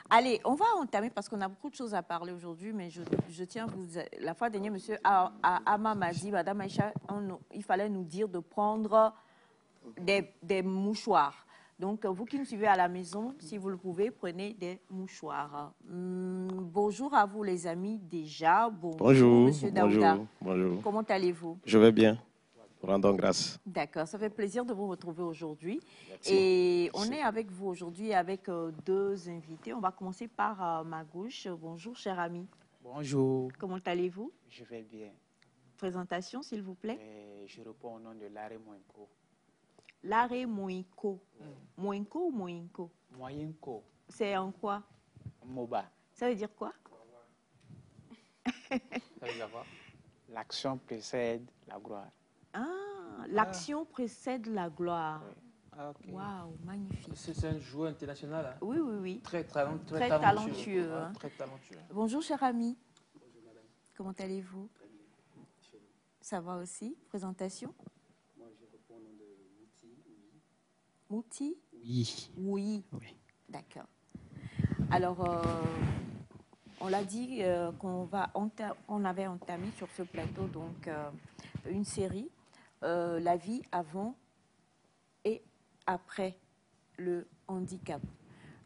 Allez, on va entamer parce qu'on a beaucoup de choses à parler aujourd'hui, mais je tiens à vous... La fois dernière, monsieur Ama m'a dit, Madame Aïcha, il fallait nous dire de prendre des mouchoirs. Donc, vous qui me suivez à la maison, si vous le pouvez, prenez des mouchoirs. Bonjour à vous, les amis, déjà. Bonjour, Bonjour, monsieur Daouda. bonjour, bonjour. Comment allez-vous? Je vais bien. Rendons grâce. D'accord, ça fait plaisir de vous retrouver aujourd'hui. Merci. Et on Merci. est avec vous aujourd'hui avec deux invités. On va commencer par ma gauche. Bonjour, cher ami. Bonjour. Comment allez-vous? Je vais bien. Présentation, s'il vous plaît. Je réponds au nom de Larry Moinko. Larry Moinko. Moinko ou Moinko? Moinko. C'est en quoi? Moba. Ça veut dire quoi? Ça veut dire quoi? L'action précède la gloire. Ah, l'action précède la gloire. Oui. Ah, ok. Waouh, magnifique. C'est un joueur international. Hein? Oui, oui, oui. Très talentueux. Talentueux. Ouais, Hein. très talentueux. Bonjour, cher ami. Bonjour, madame. Comment allez-vous? Ça va aussi? Présentation? Moi, je réponds au nom de Mouti. Mouti? Oui. Oui. Oui. D'accord. Alors, on l'a dit qu'on avait entamé sur ce plateau donc une série, la vie avant et après le handicap.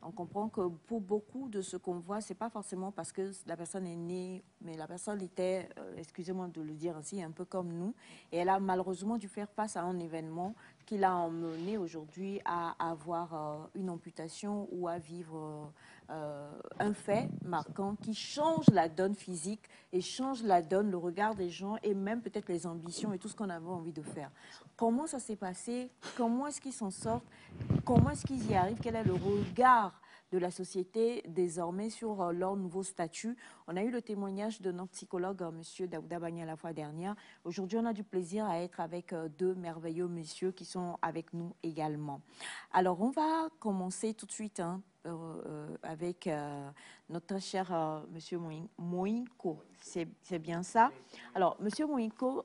On comprend que pour beaucoup de ce qu'on voit, c'est pas forcément parce que la personne est née, mais la personne était, excusez-moi de le dire ainsi, un peu comme nous, et elle a malheureusement dû faire face à un événement qui l'a emmené aujourd'hui à avoir une amputation ou à vivre un fait marquant qui change la donne physique et change la donne, le regard des gens et même peut-être les ambitions et tout ce qu'on avait envie de faire. Comment ça s'est passé? Comment est-ce qu'ils s'en sortent? Comment est-ce qu'ils y arrivent? Quel est le regard de la société désormais sur leur nouveau statut? On a eu le témoignage de notre psychologue, M. Daouda Bagna, la fois dernière. Aujourd'hui, on a du plaisir à être avec deux merveilleux messieurs qui sont avec nous également. Alors, on va commencer tout de suite avec notre cher M. Moinko. C'est bien ça? Alors, M. Moinko,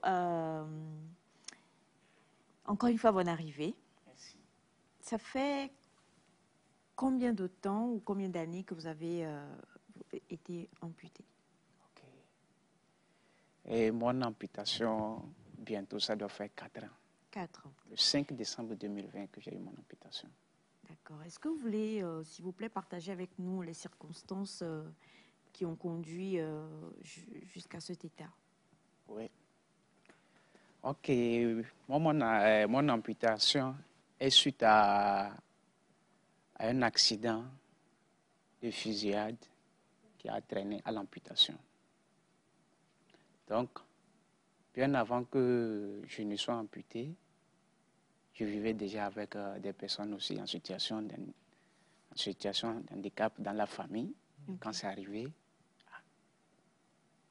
encore une fois, bonne arrivée. Merci. Ça fait combien de temps ou combien d'années que vous avez été amputé? Ok. Et mon amputation, bientôt, ça doit faire 4 ans. 4 ans. Le 5 décembre 2020 que j'ai eu mon amputation. D'accord. Est-ce que vous voulez, s'il vous plaît, partager avec nous les circonstances qui ont conduit jusqu'à cet état? Oui. Ok. Moi, mon amputation est suite à un accident de fusillade qui a traîné à l'amputation. Donc, bien avant que je ne sois amputé, je vivais déjà avec des personnes aussi en situation d'handicap dans la famille. Okay. Quand c'est arrivé,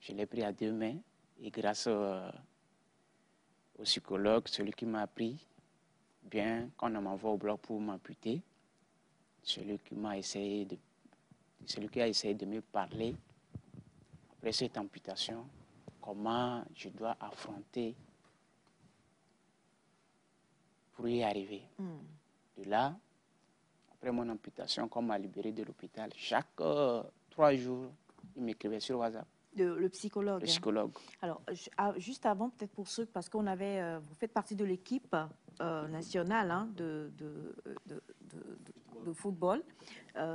je l'ai pris à 2 mains et grâce au psychologue, celui qui m'a appris, bien, quand on m'envoie au bloc pour m'amputer, celui qui a essayé de me parler après cette amputation, comment je dois affronter pour y arriver. De là, après mon amputation, quand on m'a libéré de l'hôpital, chaque 3 jours, il m'écrivait sur WhatsApp. Le psychologue. Le psychologue. Alors, juste avant, peut-être pour ceux, parce qu'on avait, vous faites partie de l'équipe nationale hein, de football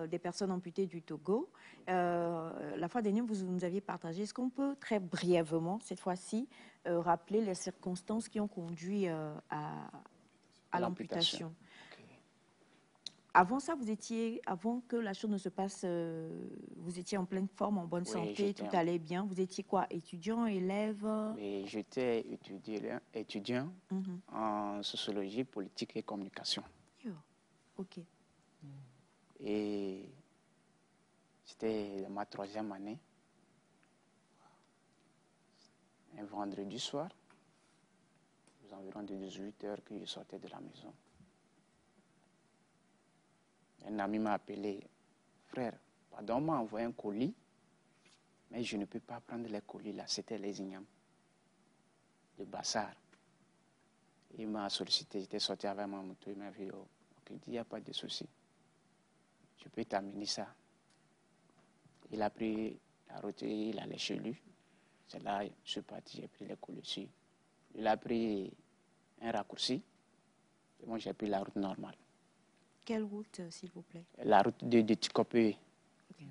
des personnes amputées du Togo. La fois dernière, vous nous aviez partagé. Est-ce qu'on peut très brièvement, cette fois-ci, rappeler les circonstances qui ont conduit à l'amputation? Okay. Avant ça, avant que la chose ne se passe, vous étiez en pleine forme, en bonne santé, tout allait bien. Vous étiez quoi, étudiant, élève? Oui, j'étais étudiant en sociologie, politique et communication. Ok. Et c'était ma 3e année. Un vendredi soir, aux environs de 18h que je sortais de la maison. Un ami m'a appelé, frère, pardon, on m'a envoyé un colis, mais je ne peux pas prendre les colis là, c'était les ignames de Bassar. Il m'a sollicité, j'étais sorti avec ma moto, il m'a dit, oh, okay, il n'y a pas de souci, je peux t'amener ça. Il a pris la route et il allait chez lui. C'est là, je suis parti, j'ai pris les coups dessus. Il a pris un raccourci. Et moi, j'ai pris la route normale. Quelle route, s'il vous plaît? La route de Tikopé. Okay.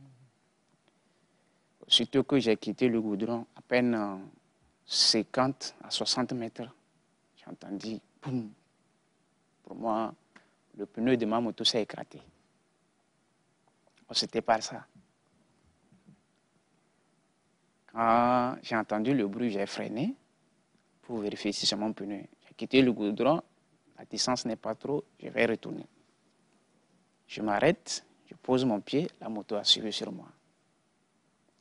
Surtout que j'ai quitté le goudron, à peine 50 à 60 mètres. J'ai entendu, boum. Pour moi, le pneu de ma moto s'est éclaté. Oh, c'était pas ça. Quand j'ai entendu le bruit, j'ai freiné pour vérifier si c'est mon pneu. J'ai quitté le goudron, la distance n'est pas trop, je vais retourner. Je m'arrête, je pose mon pied, la moto a suivi sur moi.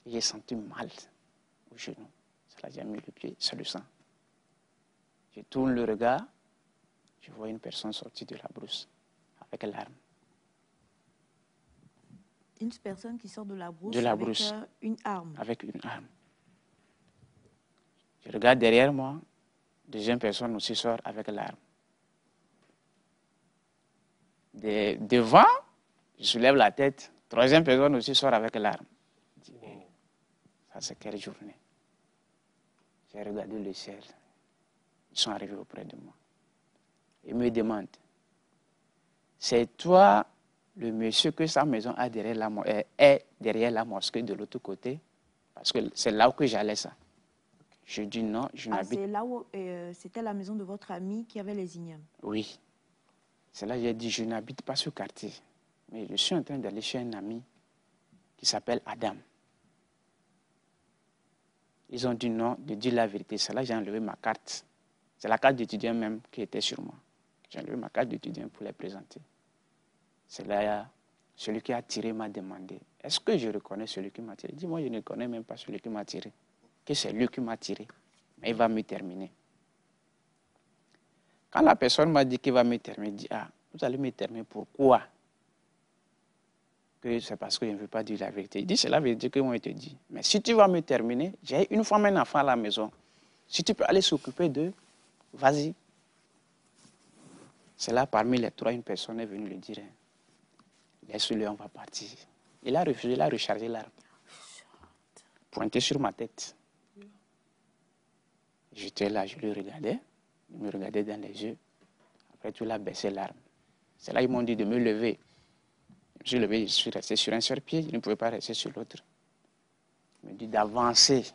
J'ai senti mal au genou. C'est là que j'ai mis le pied, c'est le sang. Je tourne le regard, je vois une personne sortie de la brousse avec l'arme. Une personne qui sort de la brousse, avec une arme. Avec une arme. Je regarde derrière moi, deuxième personne aussi sort avec l'arme. Devant, je soulève la tête, troisième personne aussi sort avec l'arme. Je dis, ça c'est quelle journée? J'ai regardé le ciel. Ils sont arrivés auprès de moi. Ils me demandent, c'est toi le monsieur que sa maison est derrière la mosquée de l'autre côté? Parce que c'est là où j'allais ça. Je dis non, je n'habite... C'est là où c'était la maison de votre ami qui avait les ignames? Oui. C'est là que j'ai dit, je n'habite pas ce quartier. Mais je suis en train d'aller chez un ami qui s'appelle Adam. Ils ont dit non, de dire la vérité. C'est là que j'ai enlevé ma carte. C'est la carte d'étudiant même qui était sur moi. J'ai enlevé ma carte d'étudiant pour les présenter. C'est là, celui qui a tiré m'a demandé, est-ce que je reconnais celui qui m'a tiré? Il dit, moi je ne connais même pas celui qui m'a tiré. Que c'est lui qui m'a tiré. Mais il va me terminer. Quand la personne m'a dit qu'il va me terminer, il dit, ah, vous allez me terminer, pourquoi? Que c'est parce que je ne veux pas dire la vérité. Il dit, c'est la vérité que moi je te dis. Mais si tu vas me terminer, j'ai une femme et un enfant à la maison. Si tu peux aller s'occuper d'eux, vas-y. C'est là, parmi les trois, une personne est venue lui dire, laisse-le, on va partir. Il a refusé, il a rechargé l'arme. Pointé sur ma tête. J'étais là, je le regardais. Il me regardait dans les yeux. Après, tout, il a baissé l'arme. C'est là qu'ils m'ont dit de me lever. Je me suis levé, je suis resté sur un seul pied. Je ne pouvais pas rester sur l'autre. Il me dit d'avancer.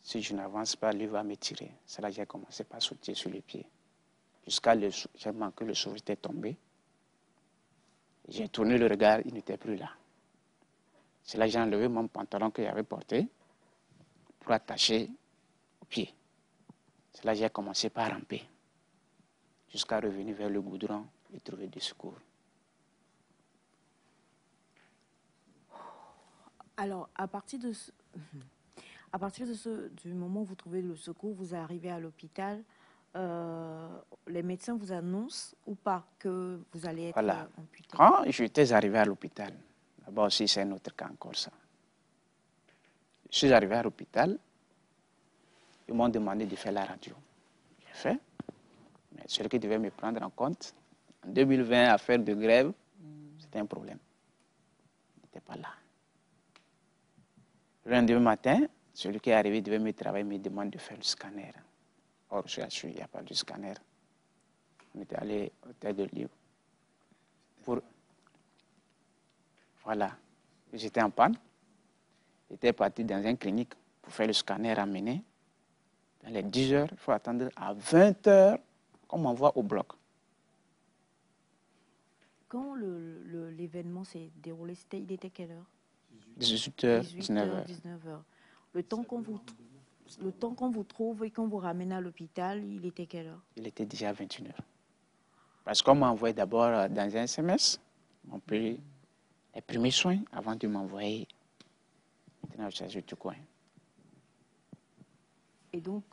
Si je n'avance pas, lui va me tirer. C'est là que j'ai commencé par sauter sur les pieds. Jusqu'à j'ai manqué, le souffle était tombé. J'ai tourné le regard, il n'était plus là. C'est là que j'ai enlevé mon pantalon que j'avais porté pour attacher au pied. C'est là que j'ai commencé par ramper. Jusqu'à revenir vers le goudron et trouver du secours. Alors, à partir du moment où vous trouvez le secours, vous arrivez à l'hôpital, les médecins vous annoncent ou pas que vous allez être amputé? Quand j'étais arrivé à l'hôpital, d'abord aussi c'est un autre cas encore ça. Je suis arrivé à l'hôpital, ils m'ont demandé de faire la radio. J'ai fait, mais celui qui devait me prendre en compte, en 2020, à faire de grève, c'était un problème. Il n'était pas là. Le lendemain matin, celui qui est arrivé devait me travailler, me demande de faire le scanner. Or, je suis, il n'y a pas de scanner. On était allé au Terre de Livre. Voilà. J'étais en panne. J'étais parti dans une clinique pour faire le scanner amené. Dans les 10 heures, il faut attendre à 20 heures qu'on m'envoie au bloc. Quand l'événement s'est déroulé, il était quelle heure? 18h, 19h. 19h. Le temps qu'on vous trouve et qu'on vous ramène à l'hôpital, il était quelle heure? Il était déjà 21h. Parce qu'on m'a envoyé d'abord dans un SMS, on pris les premiers soins avant de m'envoyer maintenant au charge du coin. Et donc,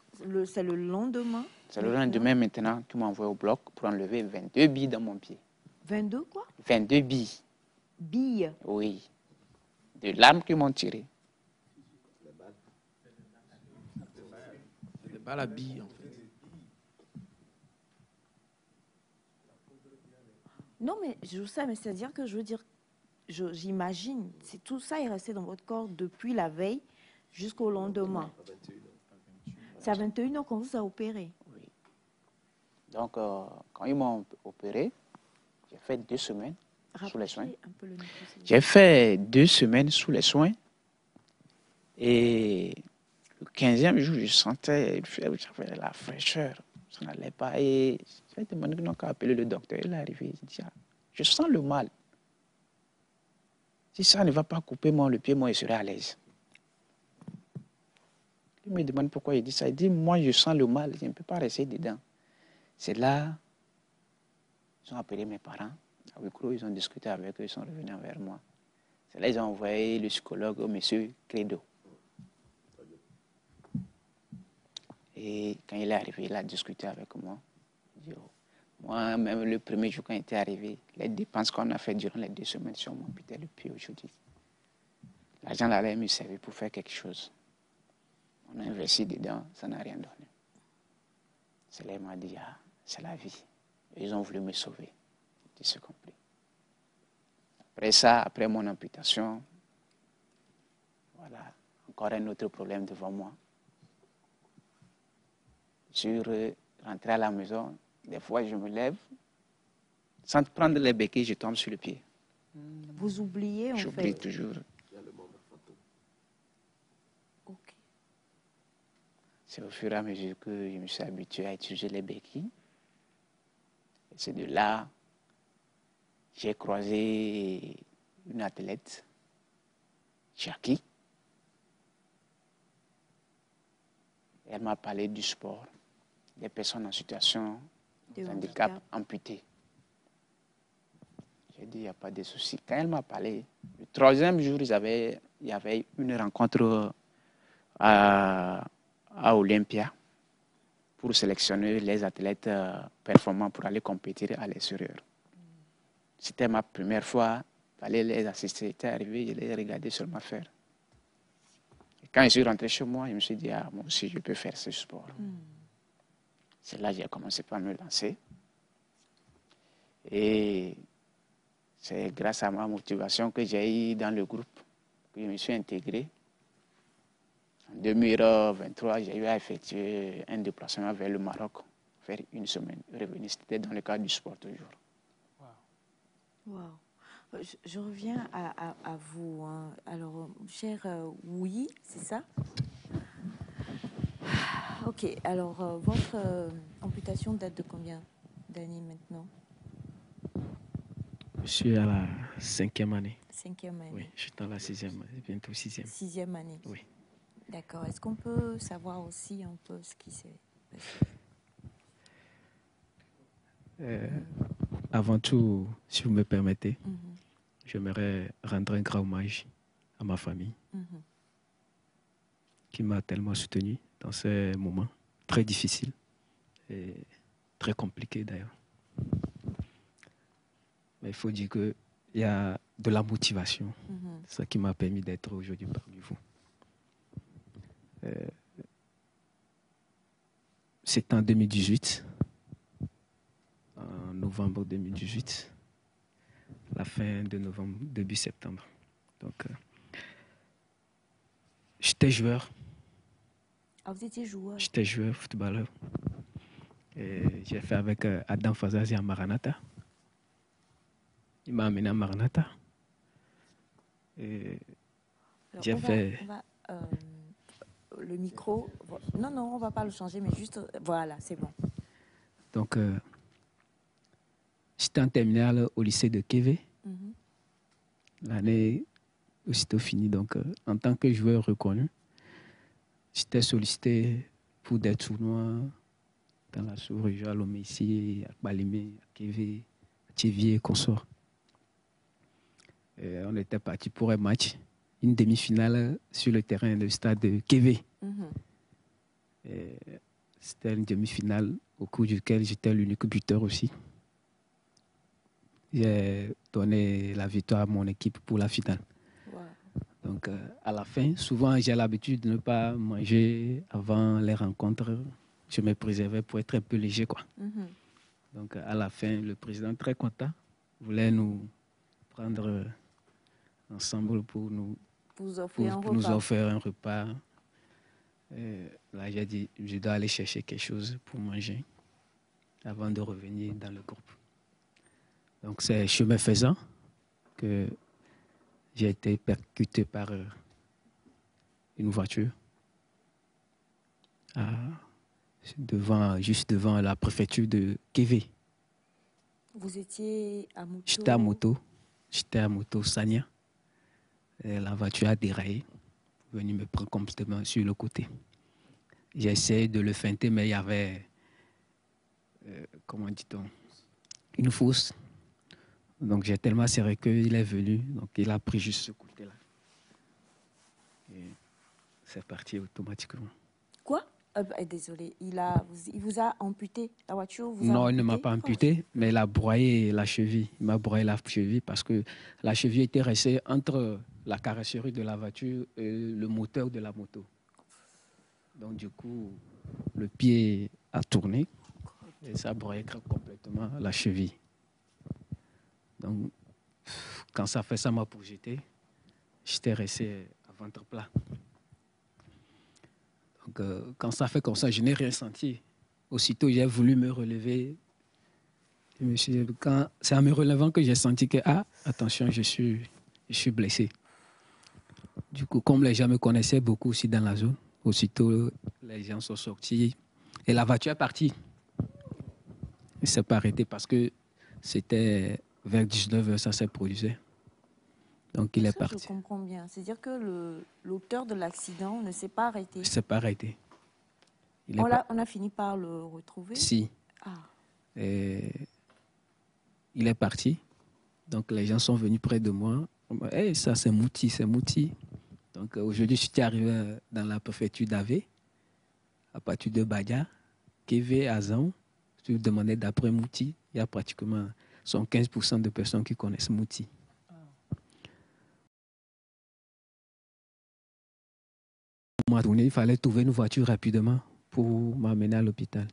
c'est le lendemain? C'est le lendemain maintenant qu'ils m'ont envoyé au bloc pour enlever 22 billes dans mon pied. 22 quoi? 22 billes. Billes? Oui. De l'arme qu'ils m'ont tiré. C'est pas la bille en fait. Non mais je sais, mais c'est-à-dire que je veux dire, j'imagine, tout ça est resté dans votre corps depuis la veille jusqu'au lendemain. C'est à 21h qu'on vous a opéré. Oui. Donc, quand ils m'ont opéré, j'ai fait 2 semaines sous les soins. J'ai fait 2 semaines sous les soins. Et le 15e jour, je sentais j'avais la fraîcheur. Ça n'allait pas. Et j'ai demandé qu'à appeler le docteur. Il est arrivé. Il dit, je sens le mal. Si ça ne va pas couper le pied, moi, je serai à l'aise. Il me demande pourquoi il dit ça. Il dit, moi, je sens le mal. Je ne peux pas rester dedans. C'est là, ils ont appelé mes parents. À Wikro, ils ont discuté avec eux. Ils sont revenus vers moi. C'est là qu'ils ont envoyé le psychologue au monsieur Credo. Et quand il est arrivé, il a discuté avec moi. Il dit, moi, même le premier jour quand il était arrivé, les dépenses qu'on a faites durant les 2 semaines sur mon putain le pied aujourd'hui. L'argent allait me servir pour faire quelque chose. On a investi dedans, ça n'a rien donné. C'est là qu'il m'a dit, c'est la vie. Ils ont voulu me sauver. C'est compris. Après ça, après mon amputation, voilà, encore un autre problème devant moi. Je suis rentré à la maison, des fois je me lève, sans prendre les béquilles, je tombe sur le pied. Vous oubliez en fait? J'oublie toujours. Ok. C'est au fur et à mesure que je me suis habitué à utiliser les béquilles. Et c'est de là j'ai croisé une athlète, Jackie. Elle m'a parlé du sport, des personnes en situation de handicap amputé. J'ai dit, il n'y a pas de souci. Quand elle m'a parlé, le 3e jour, il y avait une rencontre à Olympia pour sélectionner les athlètes performants pour aller compétir à l'extérieur. C'était ma première fois d'aller les assister. J'étais arrivé, je les regardais seulement faire. Et quand je suis rentré chez moi, je me suis dit, moi aussi, je peux faire ce sport. C'est là que j'ai commencé par me lancer. Et c'est grâce à ma motivation que j'ai eu dans le groupe que je me suis intégré. En 2023, j'ai eu à effectuer un déplacement vers le Maroc, faire 1 semaine, revenir. C'était dans le cadre du sport toujours. Wow. Je reviens à vous. Hein. Alors, cher oui, c'est ça? Ok, alors votre amputation date de combien d'années maintenant? Je suis à la 5e année. 5e année. Oui, je suis dans la 6e, bientôt 6e. 6e année. Oui. D'accord. Est-ce qu'on peut savoir aussi un peu ce qui s'est passé? Avant tout, si vous me permettez, j'aimerais rendre un grand hommage à ma famille qui m'a tellement soutenu dans ces moments très difficiles et très compliqués d'ailleurs. Mais il faut dire qu'il y a de la motivation. C'est ça qui m'a permis d'être aujourd'hui parmi vous. C'est en 2018, en novembre 2018, la fin de novembre, début septembre. Donc, j'étais joueur. Ah, vous étiez joueur? J'étais joueur, footballeur. Et j'ai fait avec Adam Fazazi à Maranatha. Il m'a amené à Maranatha. Et j'ai fait... le micro... Non, on ne va pas le changer, mais juste... Voilà, c'est bon. Donc, j'étais en terminale au lycée de Kévé. L'année aussitôt finie. Donc, en tant que joueur reconnu, j'étais sollicité pour des tournois dans la sous-région, à Lomé ici, à Balimé, à Kévé, à Tchévier et consorts. On était parti pour un match, une demi-finale sur le terrain du stade de Kévé. C'était une demi-finale au cours duquel j'étais l'unique buteur aussi. J'ai donné la victoire à mon équipe pour la finale. Wow. Donc, à la fin, souvent, j'ai l'habitude de ne pas manger avant les rencontres. Je me préservais pour être un peu léger, quoi. Donc, à la fin, le président, très content, voulait nous prendre ensemble pour nous, Vous offrir un pour nous repas. offrir un repas. Là, j'ai dit, je dois aller chercher quelque chose pour manger avant de revenir dans le groupe. Donc, c'est chemin faisant que j'ai été percuté par une voiture juste devant la préfecture de Kévé. Vous étiez à moto. J'étais à moto Sania. Et la voiture a déraillé, venu me prendre complètement sur le côté. J'ai essayé de le feinter, mais il y avait, comment dit-on, une fosse. Donc j'ai tellement serré qu'il est venu, donc il a pris juste ce côté-là. Et c'est parti automatiquement. Quoi? Désolé, il vous a amputé la voiture? Non, il ne m'a pas amputé, mais il a broyé la cheville. Il m'a broyé la cheville parce que la cheville était restée entre la carrosserie de la voiture et le moteur de la moto. Donc du coup, le pied a tourné et ça a broyé complètement la cheville. Donc, quand ça fait ça m'a projeté, j'étais resté à ventre plat. Donc, quand ça fait comme ça, je n'ai rien senti. Aussitôt, j'ai voulu me relever. C'est en me relevant que j'ai senti que, attention, je suis blessé. Du coup, comme les gens me connaissaient beaucoup aussi dans la zone, aussitôt, les gens sont sortis et la voiture est partie. Il ne s'est pas arrêté parce que c'était vers 19h, ça s'est produit. Donc, il est parti. Je comprends bien. C'est-à-dire que l'auteur de l'accident ne s'est pas arrêté. Il ne s'est pas arrêté. On a fini par le retrouver? Si. Et il est parti. Donc, les gens sont venus près de moi. Hey, ça, c'est Mouti, c'est Mouti. Donc, aujourd'hui, je suis arrivé dans la préfecture d'Avé, à partir de Badia, Kévé, Azan. Je me demandais d'après Mouti, il y a pratiquement 15% de personnes qui connaissent Mouti. Il fallait trouver une voiture rapidement pour m'amener à l'hôpital.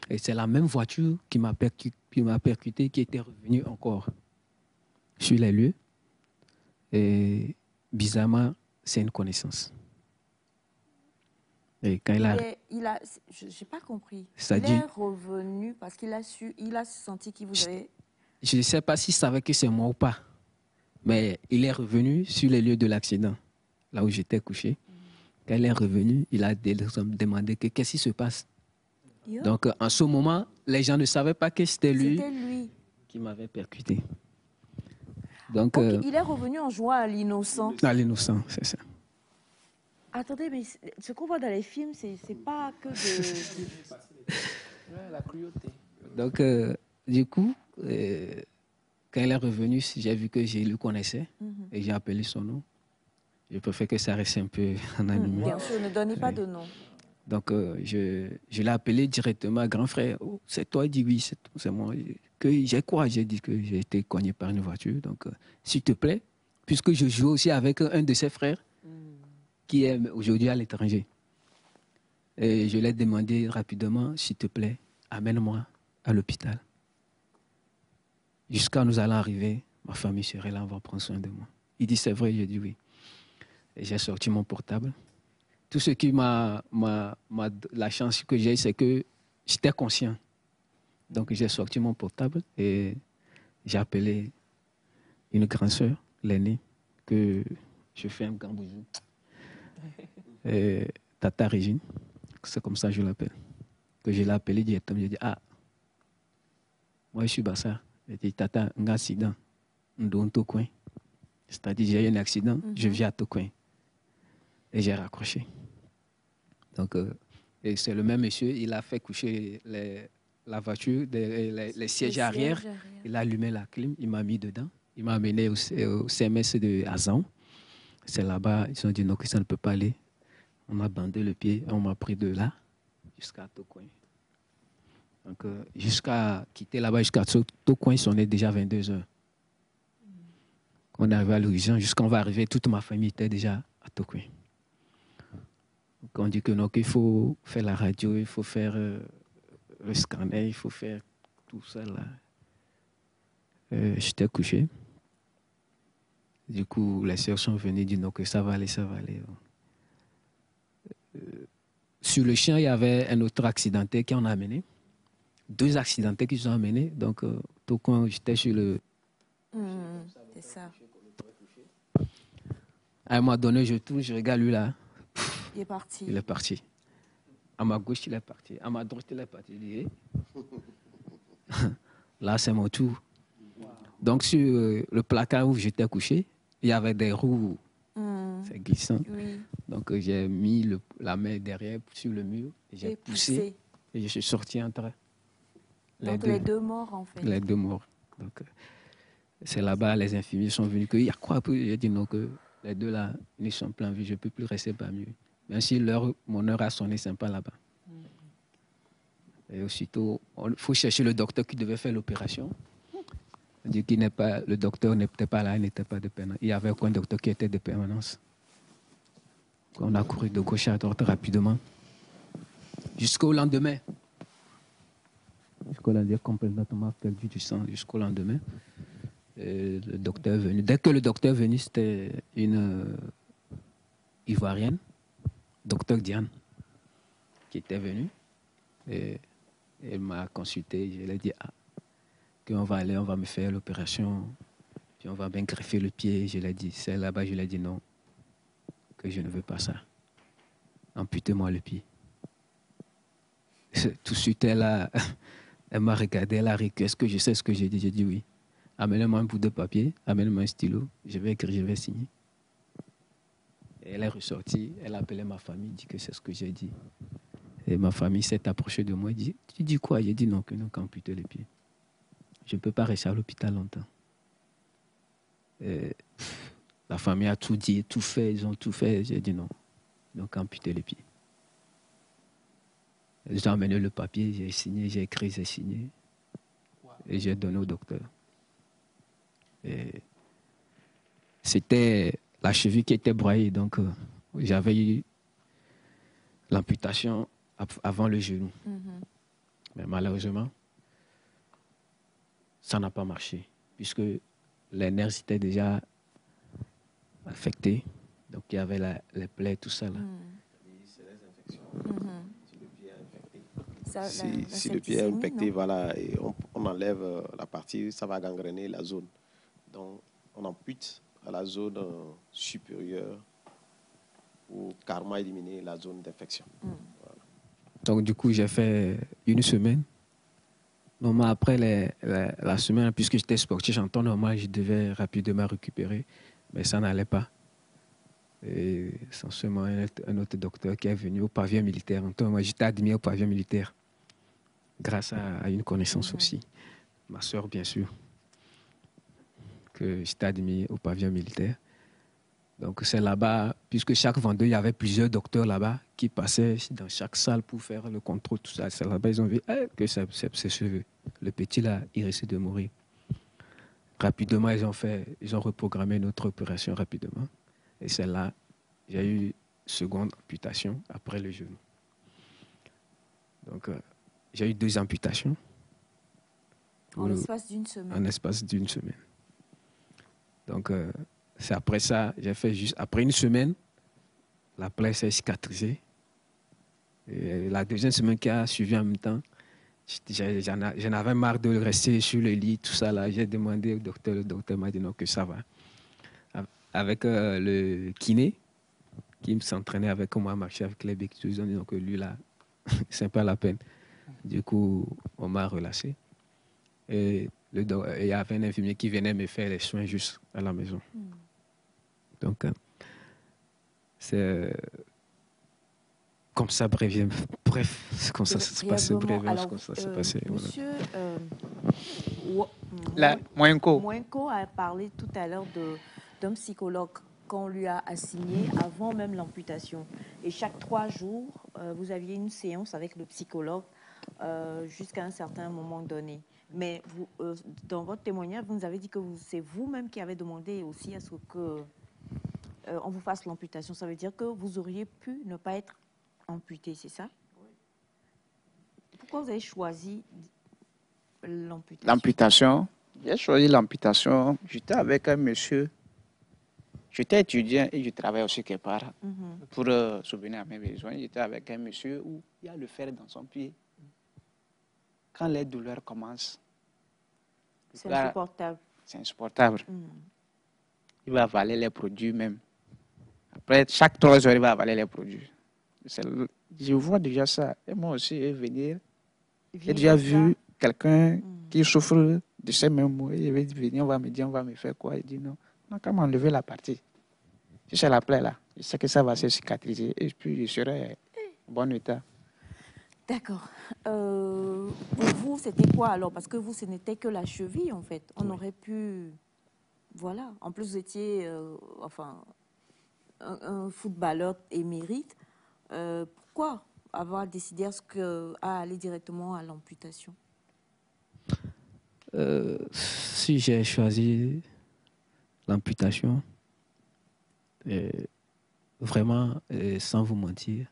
Et c'est la même voiture qui m'a percuté, qui était revenue encore sur les lieux. Et bizarrement, c'est une connaissance. Et quand je n'ai pas compris. Il est revenu parce qu'il a senti qu'il vous avait... Je ne sais pas s'il savait que c'est moi ou pas. Mais il est revenu sur les lieux de l'accident, là où j'étais couché. Quand il est revenu, il a demandé qu'est-ce qui se passe. Donc, en ce moment, les gens ne savaient pas que c'était lui qui m'avait percuté. Donc, il est revenu en jouant à l'innocent. À l'innocent, c'est ça. Attendez, mais ce qu'on voit dans les films, c'est pas que de... La cruauté. Donc, du coup, quand il est revenu, j'ai vu que je le connaissais et j'ai appelé son nom. Je préfère que ça reste un peu anonyme. Bien sûr, ne donnez pas de nom. Donc, je l'ai appelé directement, grand frère. Oh, c'est toi? Il dit oui, c'est moi. J'ai quoi? J'ai dit que j'ai été cogné par une voiture. Donc, s'il te plaît, puisque je joue aussi avec un de ses frères qui est aujourd'hui à l'étranger. Et je l'ai demandé rapidement, s'il te plaît, amène-moi à l'hôpital. Jusqu'à nous allons arriver, ma famille serait là, on va prendre soin de moi. Il dit, c'est vrai, j'ai dit oui. Et j'ai sorti mon portable. Tout ce qui la chance que j'ai, c'est que j'étais conscient. Donc, j'ai sorti mon portable et j'ai appelé une grande sœur, l'aînée, que je fais un grand bisou. Tata Régine, c'est comme ça que je l'appelle. Que je l'ai appelé directement. J'ai dit, moi je suis Bassa. J'ai dit, Tata, un accident. C'est-à-dire, j'ai eu un accident, je viens à Tokoin. Et j'ai raccroché. Donc, et c'est le même monsieur, il a fait coucher la voiture, les sièges arrière. Il a allumé la clim, il m'a mis dedans. Il m'a amené au CMS de Azan. C'est là-bas, ils ont dit non, que ça ne peut pas aller. On m'a bandé le pied, on m'a pris de là jusqu'à Tokoin. Donc, jusqu'à quitter là-bas, jusqu'à Tokoin, on est déjà 22 heures. On est arrivé à l'horizon, jusqu'à on va arriver, toute ma famille était déjà à Tokoin. Donc, on dit que non, qu'il faut faire la radio, il faut faire le scanner, il faut faire tout ça là. J'étais couché. Du coup, les sœurs sont venues dire non, que ça va aller, ça va aller. Sur le chien, il y avait un autre accidenté qui en a amené. 2 accidentés qui sont amenés. Donc, tout quand j'étais sur le... C'est ça. À un moment donné, je tourne, je regarde lui là. Il est parti. Il est parti. À ma gauche, il est parti. À ma droite, il est parti. Je dis, hey. Là, c'est mon tour. Donc, sur le placard où j'étais couché, il y avait des roues. C'est glissant. Oui. Donc, j'ai mis la main derrière sur le mur. J'ai poussé. Et je suis sorti entre Donc, les 2 morts, en fait. Les 2 morts. Donc, c'est là-bas, les infirmiers sont venus. Il y a quoi? J'ai dit non, que les 2 là, ils sont plein vie. Je ne peux plus rester parmi eux. Même si mon heure a sonné, c'est pas là-bas. Et aussitôt, il faut chercher le docteur qui devait faire l'opération. Le docteur n'était pas là, il n'était pas de permanence. Il y avait aucun docteur qui était de permanence. On a couru de gauche à droite rapidement. Jusqu'au lendemain. Jusqu'au lendemain, complètement perdu du sang. Jusqu'au lendemain. Et le docteur est venu. Dès que le docteur est venu, c'était une Ivoirienne, docteur Diane, qui était venue. Et elle m'a consulté. Je lui ai dit qu'on va aller, on va me faire l'opération. Puis on va bien greffer le pied. Je lui ai dit, c'est là-bas, je lui ai dit non, que je ne veux pas ça. Amputez-moi le pied. Tout de suite, elle m'a regardé, elle a ri. Est-ce que je sais ce que j'ai dit? J'ai dit oui. Amenez-moi un bout de papier, amenez-moi un stylo, je vais écrire, je vais signer. Et elle est ressortie, elle a appelé ma famille, dit que c'est ce que j'ai dit. Et ma famille s'est approchée de moi et dit, tu dis quoi? J'ai dit non, que nous qu'amputer les pieds. Je ne peux pas rester à l'hôpital longtemps. Et la famille a tout dit, tout fait, ils ont tout fait. J'ai dit non, donc amputer les pieds. J'ai amené le papier, j'ai signé, j'ai écrit, j'ai signé. Et j'ai donné au docteur. Et c'était la cheville qui était broyée, donc j'avais eu l'amputation avant le genou. Mais malheureusement, ça n'a pas marché, puisque les nerfs étaient déjà affectés. Donc il y avait les plaies, tout ça là. C'est les infections. Si le pied est infecté, voilà, et on enlève la partie, ça va gangréner la zone. Donc, on ampute à la zone supérieure pour carrément éliminer la zone d'infection. Voilà. Donc, du coup, j'ai fait 1 semaine. Normalement, après la semaine, puisque j'étais sportif, en temps normal, je devais rapidement récupérer, mais ça n'allait pas. Et sans seulement un autre docteur qui est venu au pavillon militaire. En temps, moi, j'étais admis au pavillon militaire grâce à une connaissance aussi. Ma soeur, bien sûr, que j'étais admis au pavillon militaire. Donc, c'est là-bas, puisque chaque vendredi, il y avait plusieurs docteurs là-bas qui passaient dans chaque salle pour faire le contrôle, tout ça. C'est là-bas, ils ont vu que c'est le petit là, il risque de mourir. Rapidement, ils ont reprogrammé notre opération rapidement. Et c'est là, j'ai eu seconde amputation après le genou. Donc, j'ai eu 2 amputations. En l'espace d'une semaine. En l'espace d'une semaine. Donc, c'est après ça, j'ai fait juste... Après 1 semaine, la plaie s'est cicatrisée. Et la 2e semaine qui a suivi en même temps, j'en avais marre de rester sur le lit, tout ça là. J'ai demandé au docteur, le docteur m'a dit non, que ça va. Avec le kiné, qui s'entraînait avec moi à marcher avec les béquilles, ils ont dit non, que lui là, c'est pas la peine. Du coup, on m'a relâché. Et il y avait un infirmier qui venait me faire les soins juste à la maison. Donc, c'est comme ça, bref, c'est comme ça se passait, comme ça se passait. Monsieur Moenko a parlé tout à l'heure d'un psychologue qu'on lui a assigné avant même l'amputation. Et chaque 3 jours, vous aviez une séance avec le psychologue jusqu'à un certain moment donné. Mais vous, dans votre témoignage, vous nous avez dit que c'est vous-même qui avez demandé aussi à ce que on vous fasse l'amputation. Ça veut dire que vous auriez pu ne pas être amputé, c'est ça? Oui. Pourquoi vous avez choisi l'amputation? L'amputation, j'ai choisi l'amputation. J'étais avec un monsieur J'étais étudiant et je travaillais aussi quelque part pour subvenir à mes besoins. J'étais avec un monsieur où il y a le fer dans son pied. Quand les douleurs commencent, C'est insupportable. C'est insupportable. Il va avaler les produits même. Après, chaque 3 heures, il va avaler les produits. Je vois déjà ça. Et moi aussi, je vais venir. J'ai déjà vu quelqu'un qui souffre de ces mêmes mots. Il va venir, on va me dire, on va me faire quoi? Il dit non. Non, comment enlever la partie? Si c'est la plaie là, je sais que ça va se cicatriser et puis je serai en bon état. D'accord. Pour vous, c'était quoi alors? Parce que vous, ce n'était que la cheville en fait. On aurait pu... Voilà. En plus, vous étiez un footballeur émérite. Pourquoi avoir décidé à aller directement à l'amputation? Si j'ai choisi l'amputation, vraiment, sans vous mentir,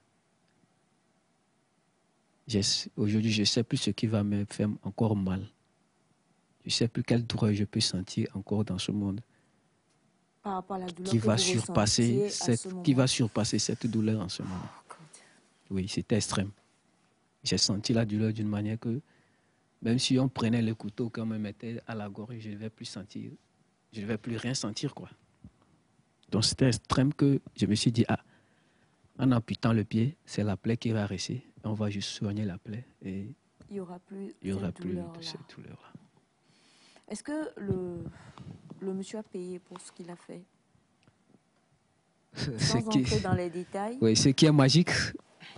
aujourd'hui, je ne sais plus ce qui va me faire encore mal. Je ne sais plus quelle douleur je peux sentir encore dans ce monde. Par rapport à la douleur qui va surpasser cette douleur en ce moment. Oh, oui, c'était extrême. J'ai senti la douleur d'une manière que même si on prenait le couteau qu'on me mettait à la gorge, je ne vais plus sentir, je ne vais plus rien sentir, quoi. Donc c'était extrême que je me suis dit, en amputant le pied, c'est la plaie qui va rester. On va juste soigner la plaie et il n'y aura plus de cette douleur-là. Est-ce que le monsieur a payé pour ce qu'il a fait? Sans entrer dans les détails. Oui, ce qui est magique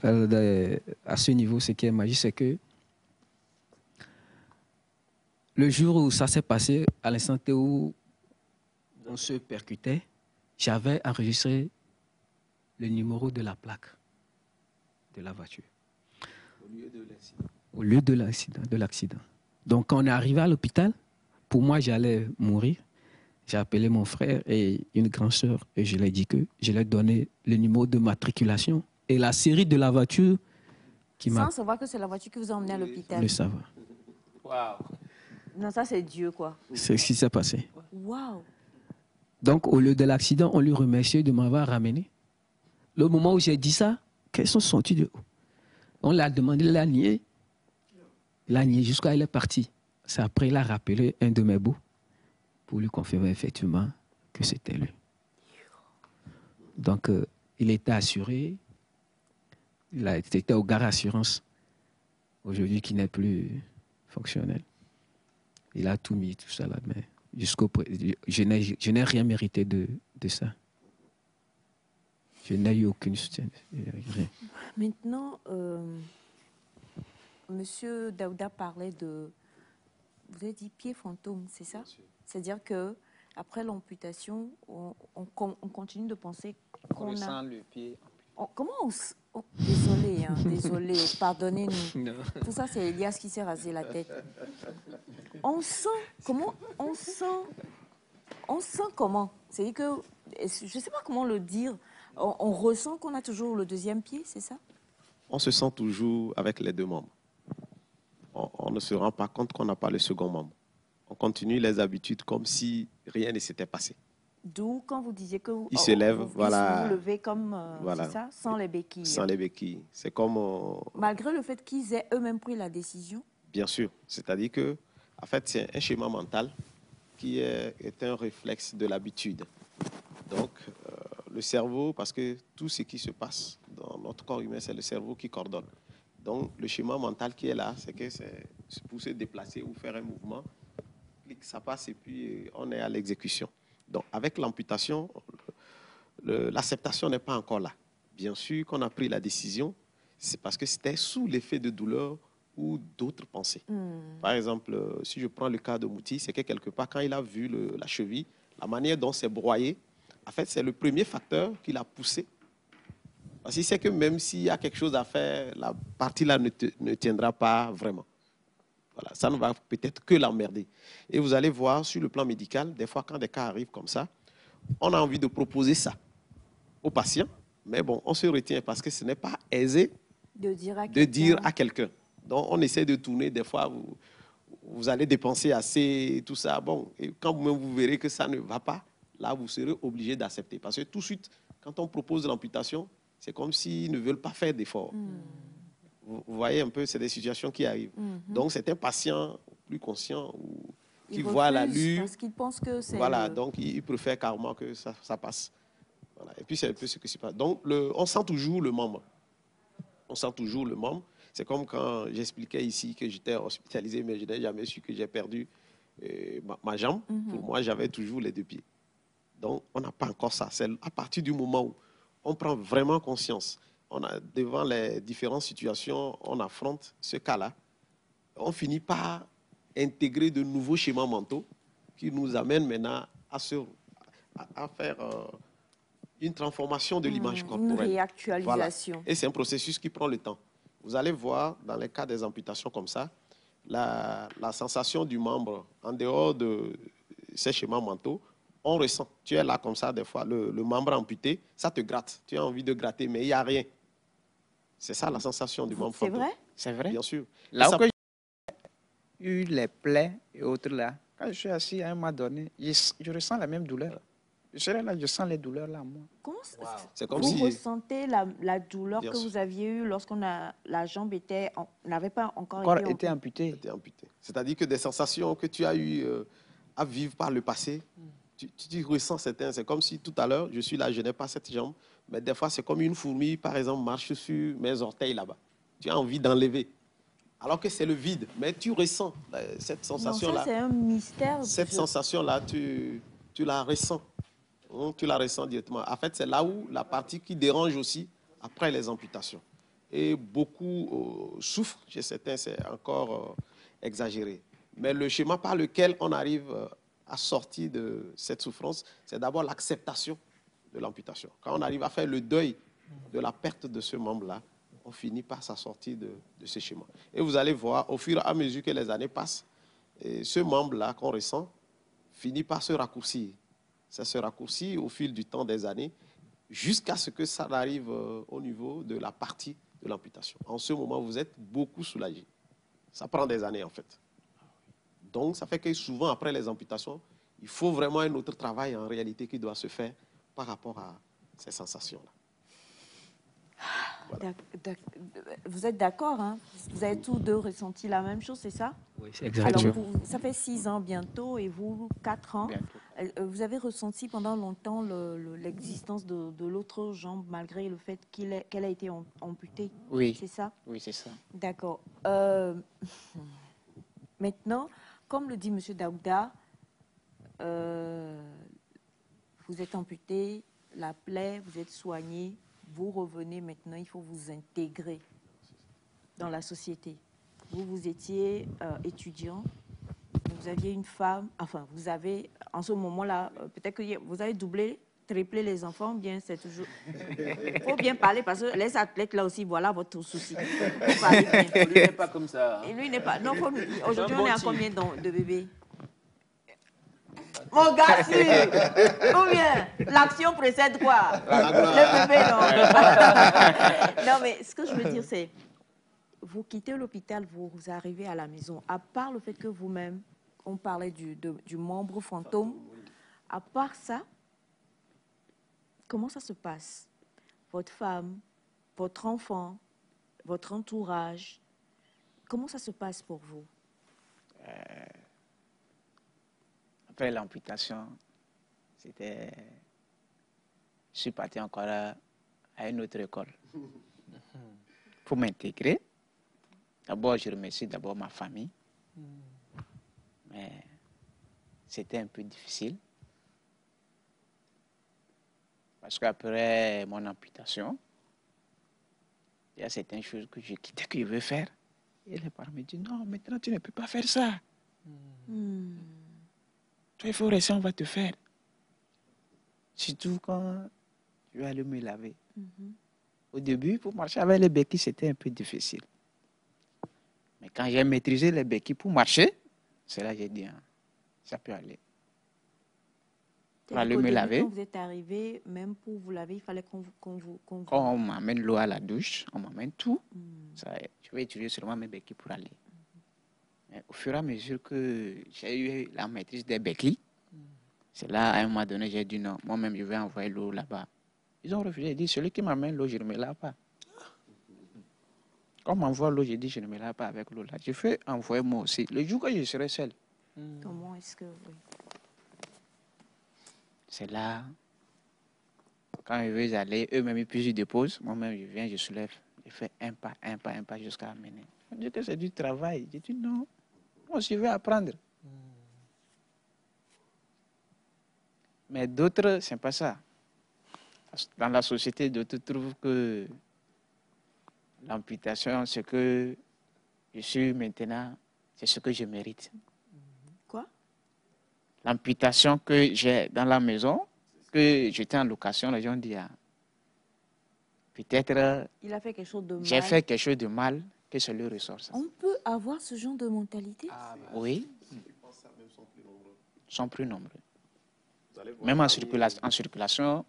à ce niveau, ce qui est magique, c'est que le jour où ça s'est passé, à l'instant où on se percutait, j'avais enregistré le numéro de la plaque de la voiture. Au lieu de l'accident. Donc, quand on est arrivé à l'hôpital, pour moi, j'allais mourir. J'ai appelé mon frère et une grande sœur et je leur ai dit que je leur ai donné le numéro de matriculation et la série de la voiture qui m'a... Sans savoir que c'est la voiture qui vous a emmené à l'hôpital. Le savoir. Waouh. Non, ça c'est Dieu, quoi. C'est ce qui s'est passé. Waouh. Donc, au lieu de l'accident, on lui remerciait de m'avoir ramené. Le moment où j'ai dit ça, quels sont sortis de haut? On l'a demandé, il a nié. Il a nié jusqu'à il est parti. C'est après, il a rappelé un de mes beaux pour lui confirmer effectivement que c'était lui. Donc, il était assuré. Il était au Gare Assurance, aujourd'hui qui n'est plus fonctionnel. Il a tout mis, tout ça là, mais je n'ai rien mérité de ça. Je n'ai eu aucune soutien. Rien. Maintenant, Monsieur Daouda parlait de... Vous avez dit pied fantôme, c'est ça? C'est-à-dire que après l'amputation, on continue de penser qu'on ressent le pied. Désolé, désolé, pardonnez-nous. Tout ça, c'est Elias qui s'est rasé la tête. On sent comment? C'est-à-dire que, je ne sais pas comment le dire, on ressent qu'on a toujours le deuxième pied, c'est ça? On se sent toujours avec les deux membres. On ne se rend pas compte qu'on n'a pas le second membre. On continue les habitudes comme si rien ne s'était passé. D'où quand vous disiez que il se lève, voilà. Vous levez comme voilà. c'est ça, sans les béquilles. Sans les béquilles. C'est comme... Malgré le fait qu'ils aient eux-mêmes pris la décision? Bien sûr. C'est-à-dire que, en fait, c'est un schéma mental qui est un réflexe de l'habitude. Donc, le cerveau, parce que tout ce qui se passe dans notre corps humain, c'est le cerveau qui coordonne. Donc, le schéma mental qui est là, c'est que c'est pour se déplacer ou faire un mouvement, ça passe et puis on est à l'exécution. Donc, avec l'amputation, l'acceptation n'est pas encore là. Bien sûr qu'on a pris la décision, c'est parce que c'était sous l'effet de douleur ou d'autres pensées. Par exemple, si je prends le cas de Mouti, c'est que quelque part, quand il a vu la cheville, la manière dont c'est broyé, en fait, c'est le premier facteur qui l'a poussé. Parce qu'il sait que même s'il y a quelque chose à faire, la partie-là ne tiendra pas vraiment. Voilà, ça ne va peut-être que l'emmerder. Et vous allez voir, sur le plan médical, des fois, quand des cas arrivent comme ça, on a envie de proposer ça aux patients, mais bon, on se retient parce que ce n'est pas aisé de dire à quelqu'un. Donc, on essaie de tourner. Des fois, vous allez dépenser assez, tout ça. Bon, et quand vous verrez que ça ne va pas, là, vous serez obligé d'accepter. Parce que tout de suite, quand on propose l'amputation, c'est comme s'ils ne veulent pas faire d'efforts. Vous voyez un peu, c'est des situations qui arrivent. Donc, c'est un patient plus conscient ou qui voit la lueur. Parce qu'il pense que c'est... Voilà, donc il préfère carrément que ça passe. Voilà. Et puis, c'est un peu ce qui se passe. Donc, on sent toujours le membre. On sent toujours le membre. C'est comme quand j'expliquais ici que j'étais hospitalisé, mais je n'ai jamais su que j'ai perdu ma jambe. Pour moi, j'avais toujours les deux pieds. Donc, on n'a pas encore ça. C'est à partir du moment où on prend vraiment conscience, devant les différentes situations, on affronte ce cas-là, on finit par intégrer de nouveaux schémas mentaux qui nous amènent maintenant à faire une transformation de l'image corporelle. Une réactualisation. Voilà. Et c'est un processus qui prend le temps. Vous allez voir, dans les cas des amputations comme ça, la sensation du membre, en dehors de ces schémas mentaux, on ressent. Tu es là comme ça, des fois, le membre amputé, ça te gratte. Tu as envie de gratter, mais il n'y a rien. C'est ça la sensation du membre fantôme. C'est vrai? C'est vrai. Bien sûr. Là où j'ai eu les plaies et autres là, quand je suis assis à un moment donné, je ressens la même douleur. Je serai là, je sens les douleurs là, moi. Comment c'est comme vous si... ressentez la douleur Bien que sûr. vous aviez eue lorsqu'on la jambe n'avait pas encore Été amputé. C'est-à-dire que des sensations que tu as eues à vivre par le passé, tu ressens certains. C'est comme si tout à l'heure, je suis là, je n'ai pas cette jambe, mais des fois, c'est comme une fourmi, par exemple, marche sur mes orteils là-bas. Tu as envie d'enlever. Alors que c'est le vide, mais tu ressens cette sensation-là. C'est un mystère. Cette sensation-là, tu la ressens. Tu la ressens directement. En fait, c'est là où la partie qui dérange aussi après les amputations. Et beaucoup souffrent. Chez certains, c'est encore exagéré. Mais le schéma par lequel on arrive à sortir de cette souffrance, c'est d'abord l'acceptation de l'amputation. Quand on arrive à faire le deuil de la perte de ce membre-là, on finit par s'en sortir de ce schéma. Et vous allez voir, au fur et à mesure que les années passent, ce membre-là qu'on ressent finit par se raccourcir. Ça se raccourcit au fil du temps des années jusqu'à ce que ça arrive au niveau de la partie de l'amputation. En ce moment, vous êtes beaucoup soulagé. Ça prend des années, en fait. Donc, ça fait que souvent, après les amputations, il faut vraiment un autre travail, en réalité, qui doit se faire par rapport à ces sensations-là. Voilà. Vous êtes d'accord, hein? Vous avez tous deux ressenti la même chose, c'est ça? Oui, c'est exactement. Alors, ça fait 6 ans bientôt et vous, 4 ans. Bientôt. Vous avez ressenti pendant longtemps l'existence de l'autre jambe malgré le fait qu'elle a été amputée? Oui. C'est ça? Oui, c'est ça. D'accord. Maintenant, comme le dit M. Daouda, vous êtes amputé, la plaie, vous êtes soigné, vous revenez maintenant, il faut vous intégrer dans la société. Vous étiez étudiant, vous aviez une femme, enfin, vous avez, en ce moment-là, peut-être que vous avez doublé, triplé les enfants, bien, c'est toujours... Il faut bien parler, parce que les athlètes, là aussi, voilà votre souci. Vous parlez bien. Lui n'est pas comme ça. Hein. Et lui n'est pas... Non, aujourd'hui, on est à combien de bébés? Mon gars, si. Combien? L'action précède quoi? Le bébé, non. Non, mais ce que je veux dire, c'est... Vous quittez l'hôpital, vous arrivez à la maison. À part le fait que vous-même, on parlait du membre fantôme, à part ça, comment ça se passe? Votre femme, votre enfant, votre entourage, comment ça se passe pour vous? Après l'amputation, je suis parti encore à une autre école pour m'intégrer. D'abord, je remercie d'abord ma famille, mais c'était un peu difficile. Parce qu'après mon amputation, il y a certaines choses que je quittais, que je veux faire. Et les parents me disent, non, maintenant tu ne peux pas faire ça. Toi, il faut rester, on va te faire. Surtout quand tu vas aller me laver. Au début, pour marcher avec les béquilles, c'était un peu difficile. Mais quand j'ai maîtrisé les béquilles pour marcher, c'est là que j'ai dit, hein, ça peut aller. Pour aller me laver. Quand vous êtes arrivé, même pour vous laver, il fallait qu'on vous... Quand on m'amène l'eau à la douche, on m'amène tout. Ça, je vais utiliser seulement mes béquilles pour aller. Mais au fur et à mesure que j'ai eu la maîtrise des béquilles, C'est là, à un moment donné, j'ai dit non, moi-même, je vais envoyer l'eau là-bas. Ils ont refusé. Ils disent, celui qui m'amène l'eau, je ne me lave pas. Quand on m'envoie l'eau, je dis, je ne me lave pas avec l'eau là. Je fais envoyer moi aussi. Le jour que je serai seul, Comment est-ce que... Oui. c'est là, quand ils veulent aller, eux-mêmes, puis ils déposent. Moi-même, je viens, je soulève. Je fais un pas jusqu'à amener. On dit que c'est du travail. Je dis non, moi, je vais apprendre. Mais d'autres, c'est pas ça. Dans la société, d'autres trouvent que l'amputation, ce que je suis maintenant, c'est ce que je mérite. Quoi? L'amputation que j'ai dans la maison, que j'étais en location, les gens disent, ah, peut-être Il a fait quelque chose de mal. j'ai fait quelque chose de mal, que ça lui ressort. Ça. On peut avoir ce genre de mentalité? Oui. Ils sont plus nombreux. Même en circulation,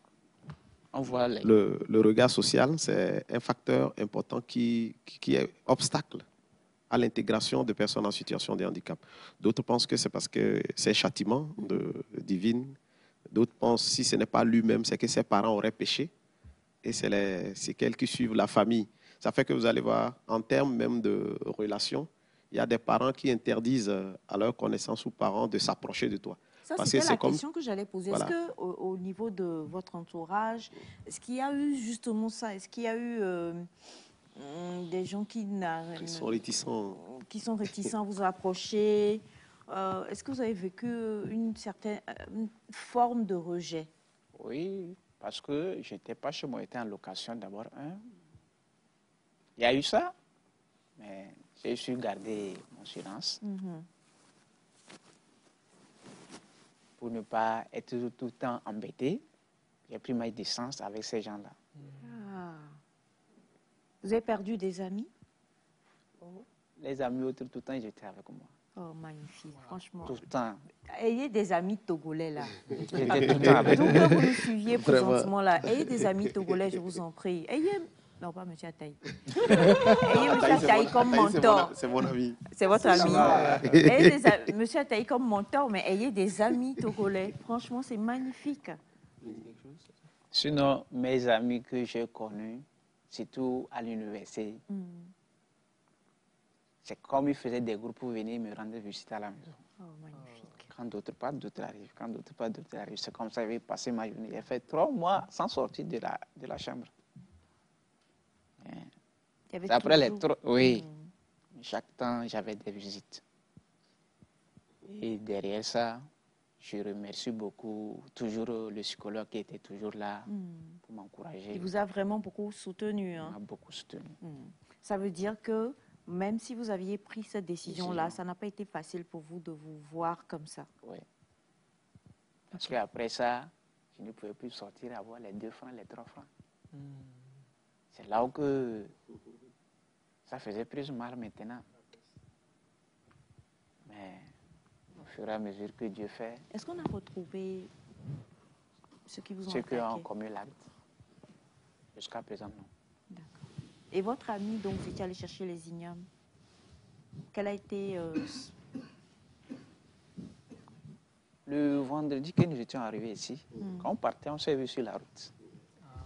on voit les... Le regard social, c'est un facteur important qui est obstacle à l'intégration de personnes en situation de handicap. D'autres pensent que c'est parce que c'est un châtiment divin. D'autres pensent que si ce n'est pas lui-même, c'est que ses parents auraient péché. Et c'est les séquelles qui suivent la famille. Ça fait que vous allez voir, en termes même de relations, il y a des parents qui interdisent à leurs connaissances ou parents de s'approcher de toi. Ça, Parce c'était que la c'est comme... question que j'allais poser. Voilà. Est-ce qu'au niveau de votre entourage, est-ce qu'il y a eu justement ça? Est-ce qu'il y a eu des gens qui sont réticents. Qui sont réticents à vous approcher? Est-ce que vous avez vécu une certaine forme de rejet? Oui, parce que je n'étais pas chez moi, j'étais en location d'abord. Il y a eu ça, mais j'ai su garder mon silence. Pour ne pas être tout le temps embêté, j'ai pris ma distance avec ces gens-là. Ah. Vous avez perdu des amis? Les amis autour, tout le temps, ils étaient avec moi. Oh, magnifique, franchement. Tout le temps. Ayez des amis togolais là. J'étais tout le temps avec D'où moi. que vous nous suiviez présentement là. Ayez des amis togolais, je vous en prie. Ayez... Non, pas M. Ataï. Ayez M. Ataï comme mentor. C'est mon ami. C'est votre ami. Ayez M. Ataï comme mentor, mais ayez des amis togolais. Franchement, c'est magnifique. Sinon, mes amis que j'ai connus, surtout à l'université, c'est comme ils faisaient des groupes pour venir me rendre visite à la maison. Oh, magnifique. Quand d'autres pas, d'autres arrivent. Quand d'autres pas, d'autres arrivent. C'est comme ça que j'ai passé ma journée. J'ai fait 3 mois sans sortir de la chambre. Il y avait Après les toujours... 3... Oui. Chaque temps, j'avais des visites. Et derrière ça, je remercie beaucoup toujours le psychologue qui était toujours là pour m'encourager. Il vous a vraiment beaucoup soutenu. Il m'a beaucoup soutenu. Ça veut dire que même si vous aviez pris cette décision-là, ça n'a pas été facile pour vous de vous voir comme ça. Oui. Parce qu'après ça, je ne pouvais plus sortir, avoir les 2 francs, les 3 francs. C'est là où que ça faisait plus mal maintenant. Mais au fur et à mesure que Dieu fait... Est-ce qu'on a retrouvé ceux qui vous ont Ceux qui ont attaqué? commis l'acte. Jusqu'à présent, non. D'accord. Et votre ami dont vous étiez allé chercher les ignames, quel a été... Le vendredi que nous étions arrivés ici, quand on partait, on s'est vu sur la route.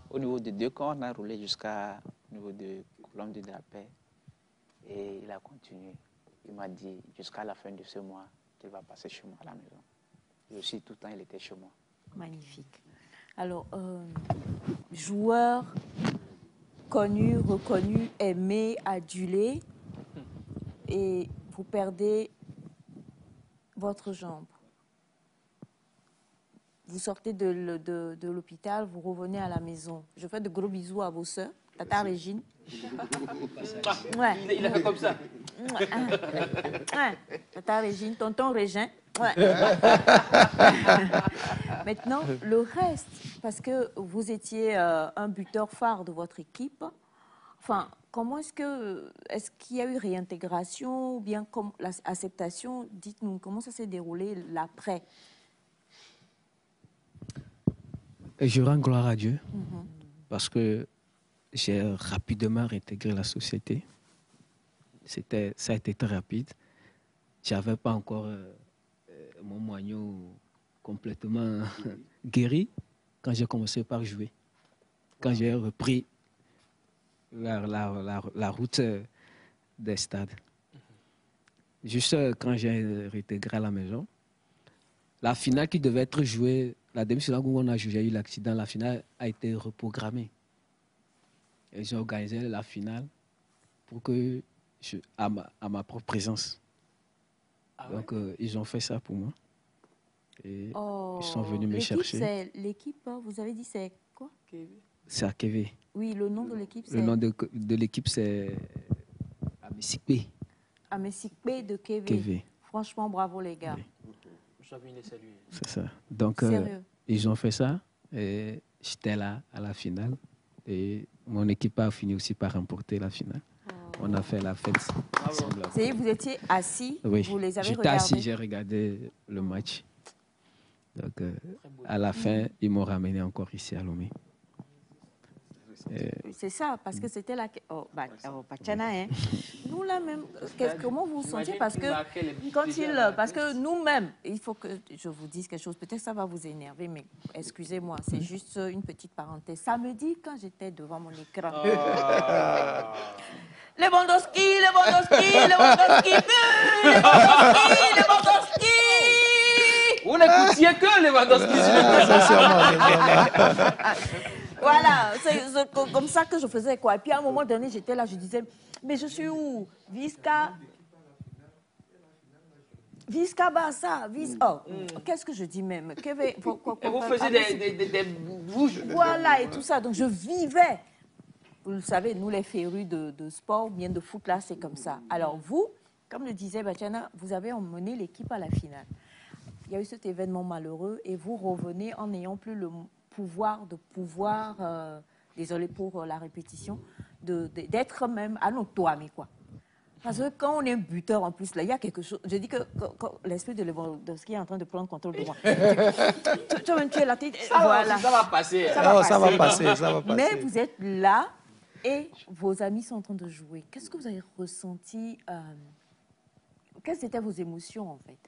Au niveau de 2 camps, on a roulé jusqu'au niveau de Colombe de Drapé. Et il a continué. Il m'a dit jusqu'à la fin de ce mois qu'il va passer chez moi à la maison. Et aussi, tout le temps, il était chez moi. Magnifique. Alors, joueur connu, reconnu, aimé, adulé, et vous perdez votre jambe. Vous sortez de l'hôpital, vous revenez à la maison. Je fais de gros bisous à vos sœurs, Tata Régine. Ouais. Il a fait comme ça. Ouais. Tata Régine, tonton Régin. Ouais. Maintenant, le reste, parce que vous étiez un buteur phare de votre équipe, enfin, comment est-ce qu'il y a eu réintégration ou bien comme l'acceptation? Dites-nous, comment ça s'est déroulé l'après? Je rends gloire à Dieu parce que j'ai rapidement réintégré la société. Ça a été très rapide. Je n'avais pas encore mon moignon complètement guéri quand j'ai commencé par jouer. Quand j'ai repris la route des stades. Juste quand j'ai réintégré à la maison, la finale qui devait être jouée, la demi-finale où on a joué, j'ai eu l'accident, la finale a été reprogrammée. Et j'ai organisé la finale pour que à ma propre présence. Ah Donc, ils ont fait ça pour moi. Et ils sont venus me chercher. L'équipe, vous avez dit c'est quoi? C'est à Kévé. Oui, le nom de l'équipe, c'est... Le nom de l'équipe, c'est Amesikpe. Amesikpe de Kévé. Kévé. Franchement, bravo les gars. Oui. Je viens de saluer. C'est ça. Donc, ils ont fait ça. Et j'étais là à la finale. Et mon équipe a fini aussi par remporter la finale. On a fait la fête ensemble. C'est vous étiez assis, oui. Vous les avez J'étais regardés? assis, j'ai regardé le match. Donc, à la fin, ils m'ont ramené encore ici à Lomé. C'est ça, parce que c'était la... Pachana, hein. Nous, là même, comment vous vous sentiez? Parce que nous-mêmes, il faut que je vous dise quelque chose. Peut-être que ça va vous énerver, mais excusez-moi, c'est juste une petite parenthèse. Samedi, quand j'étais devant mon écran... Lewandowski, Vous n'écoutiez que Lewandowski. Voilà, c'est comme ça que je faisais quoi. Et puis à un moment donné, j'étais là, je disais, mais je suis où? Visca Barça, qu'est-ce que je dis même? Et vous faisiez des bouges. Voilà, et tout ça. Donc je vivais. Vous le savez, nous les férus de sport, bien de foot, là, c'est comme ça. Alors vous, comme le disait Bachana, vous avez emmené l'équipe à la finale. Il y a eu cet événement malheureux et vous revenez en n'ayant plus le pouvoir, désolé pour la répétition, d'être même à notre toit, mais quoi. Parce que quand on est buteur en plus, là, il y a quelque chose. Je dis que l'esprit de Lewandowski est en train de prendre contrôle de moi. Tu es la tête. Voilà. Ça va passer. Ça va passer. Mais vous êtes là et vos amis sont en train de jouer. Qu'est-ce que vous avez ressenti? Quelles étaient vos émotions en fait?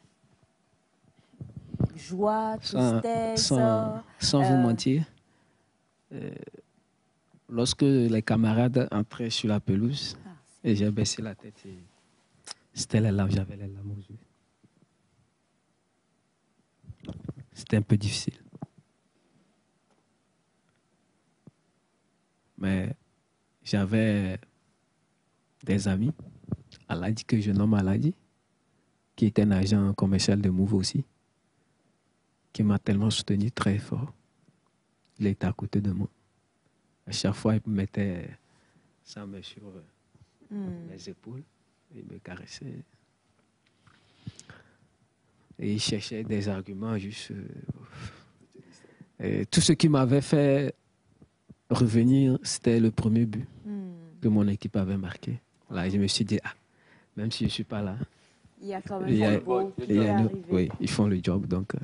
Joie, tristesse. Sans vous mentir, lorsque les camarades entraient sur la pelouse, et j'ai baissé la tête, et c'était les larmes, j'avais les larmes aux yeux. C'était un peu difficile. Mais j'avais des amis, Aladi, que je nomme Aladi, qui était un agent commercial de Move aussi, qui m'a tellement soutenu très fort. Il était à côté de moi. À chaque fois, il me mettait sa main sur mes épaules. Il me caressait. Et il cherchait des arguments juste... Et tout ce qui m'avait fait revenir, c'était le premier but que mon équipe avait marqué. Là, je me suis dit, même si je ne suis pas là, il y a quand même oui, ils font le job, donc...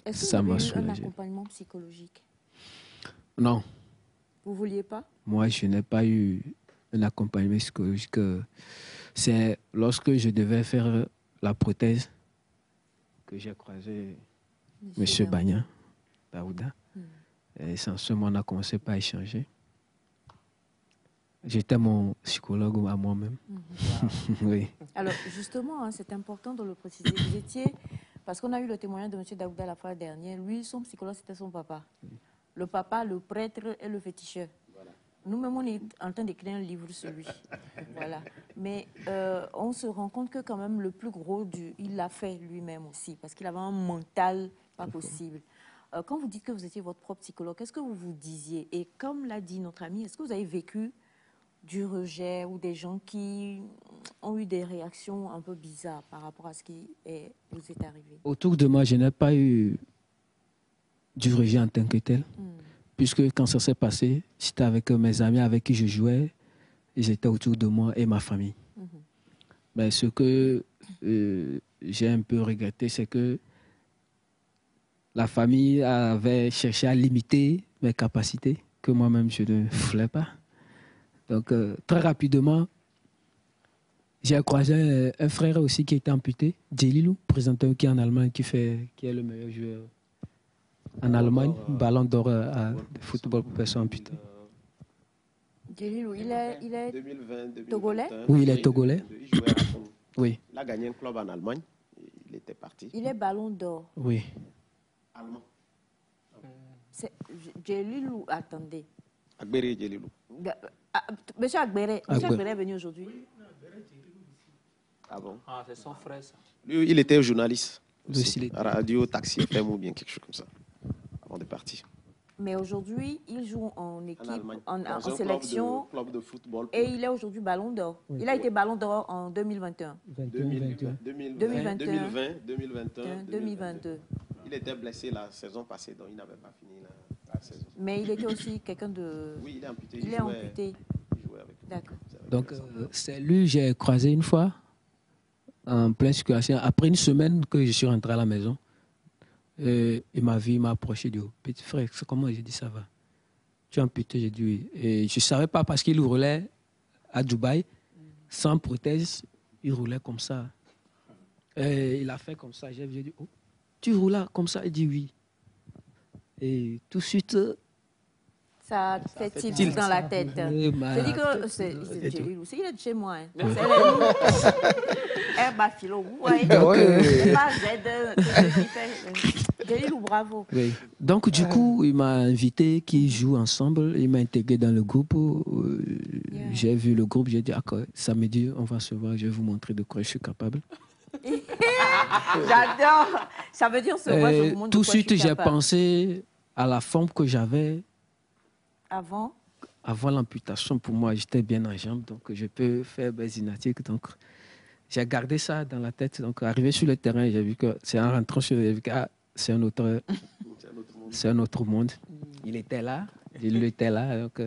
Est-ce que vous avez eu un accompagnement psychologique? Non. Vous ne vouliez pas? Moi, je n'ai pas eu un accompagnement psychologique. C'est lorsque je devais faire la prothèse que j'ai croisé M. Bagnan, Daouda. Et sans ce moment, on a commencé par échanger. J'étais mon psychologue à moi-même. Oui. Alors, justement, c'est important de le préciser. Vous étiez... Parce qu'on a eu le témoignage de M. Daouda la fois dernière. Lui, son psychologue, c'était son papa. Le papa, le prêtre et le féticheur. Voilà. Nous-mêmes, on est en train d'écrire un livre sur lui. Voilà. Mais on se rend compte que quand même, le plus gros, il l'a fait lui-même aussi. Parce qu'il avait un mental pas possible. Quand vous dites que vous étiez votre propre psychologue, qu'est-ce que vous vous disiez? Et comme l'a dit notre ami, est-ce que vous avez vécu du rejet ou des gens qui ont eu des réactions un peu bizarres par rapport à ce qui vous est arrivé? Autour de moi, je n'ai pas eu du rejet en tant que tel. Puisque quand ça s'est passé, j'étais avec mes amis avec qui je jouais, ils étaient autour de moi et ma famille. Mais ce que j'ai un peu regretté, c'est que la famille avait cherché à limiter mes capacités, que moi-même je ne voulais pas. Donc, très rapidement, j'ai croisé un frère aussi qui était amputé, Djelilou, présentateur qui est en Allemagne, qui est le meilleur joueur En Allemagne, ballon d'or de football pour personnes amputées. Djelilou, il est 2020, togolais? 2021, Oui, il est togolais. Il jouait à Fon. Oui, Il a gagné un club en Allemagne. Il était parti. Il est ballon d'or. oui. Allemand. Djelilou, attendez. Agbere Djelilou. Monsieur Agbere, Monsieur Agbere est venu aujourd'hui. Ah bon? Ah, c'est son frère, ça. Lui, il était journaliste. Lui aussi, il était. Radio, taxi FM ou bien quelque chose comme ça. Avant de partir. Mais aujourd'hui, il joue en équipe, En Allemagne. en Dans un sélection. club de football. Et il est aujourd'hui ballon d'or. Oui. Il a été ballon d'or en 2021. 2021. 2022. Il était blessé la saison passée, donc il n'avait pas fini la saison. Mais il était aussi quelqu'un de... Oui, il est amputé. Il est amputé. Il jouait avec. D'accord. Donc, c'est lui, j'ai croisé une fois, en pleine circulation. Après une semaine que je suis rentré à la maison, il m'a vu, il m'a approché, il dit, petit frère, comment? J'ai dit, ça va. Tu es amputé? J'ai dit oui. Et je ne savais pas parce qu'il roulait à Dubaï, sans prothèse, il roulait comme ça. Et il a fait comme ça. J'ai dit, oh, tu roules là comme ça? Il dit oui. Et tout de suite, Ça fait tilt dans la tête. Je Je dis que c'est Djelilou. Il est de chez moi. Hein. C'est un filo. Vous voyez? C'est pas Z. Djelilou, bravo. oui. Donc, du coup, il m'a invité, qui joue ensemble. Il m'a intégré dans le groupe. J'ai vu le groupe, j'ai dit, d'accord, samedi, on va se voir, je vais vous montrer de quoi je suis capable. J'adore. Ça veut dire, moi, je vous montre tout de de quoi je suite, suis j'ai capable. pensé à la forme que j'avais Avant l'amputation. Pour moi, j'étais bien en jambes, donc je peux faire des gymnastiques. Donc, j'ai gardé ça dans la tête. Donc, arrivé sur le terrain, j'ai vu que c'est en rentrant sur le terrain, c'est un autre monde. Il était là, il était là. Donc,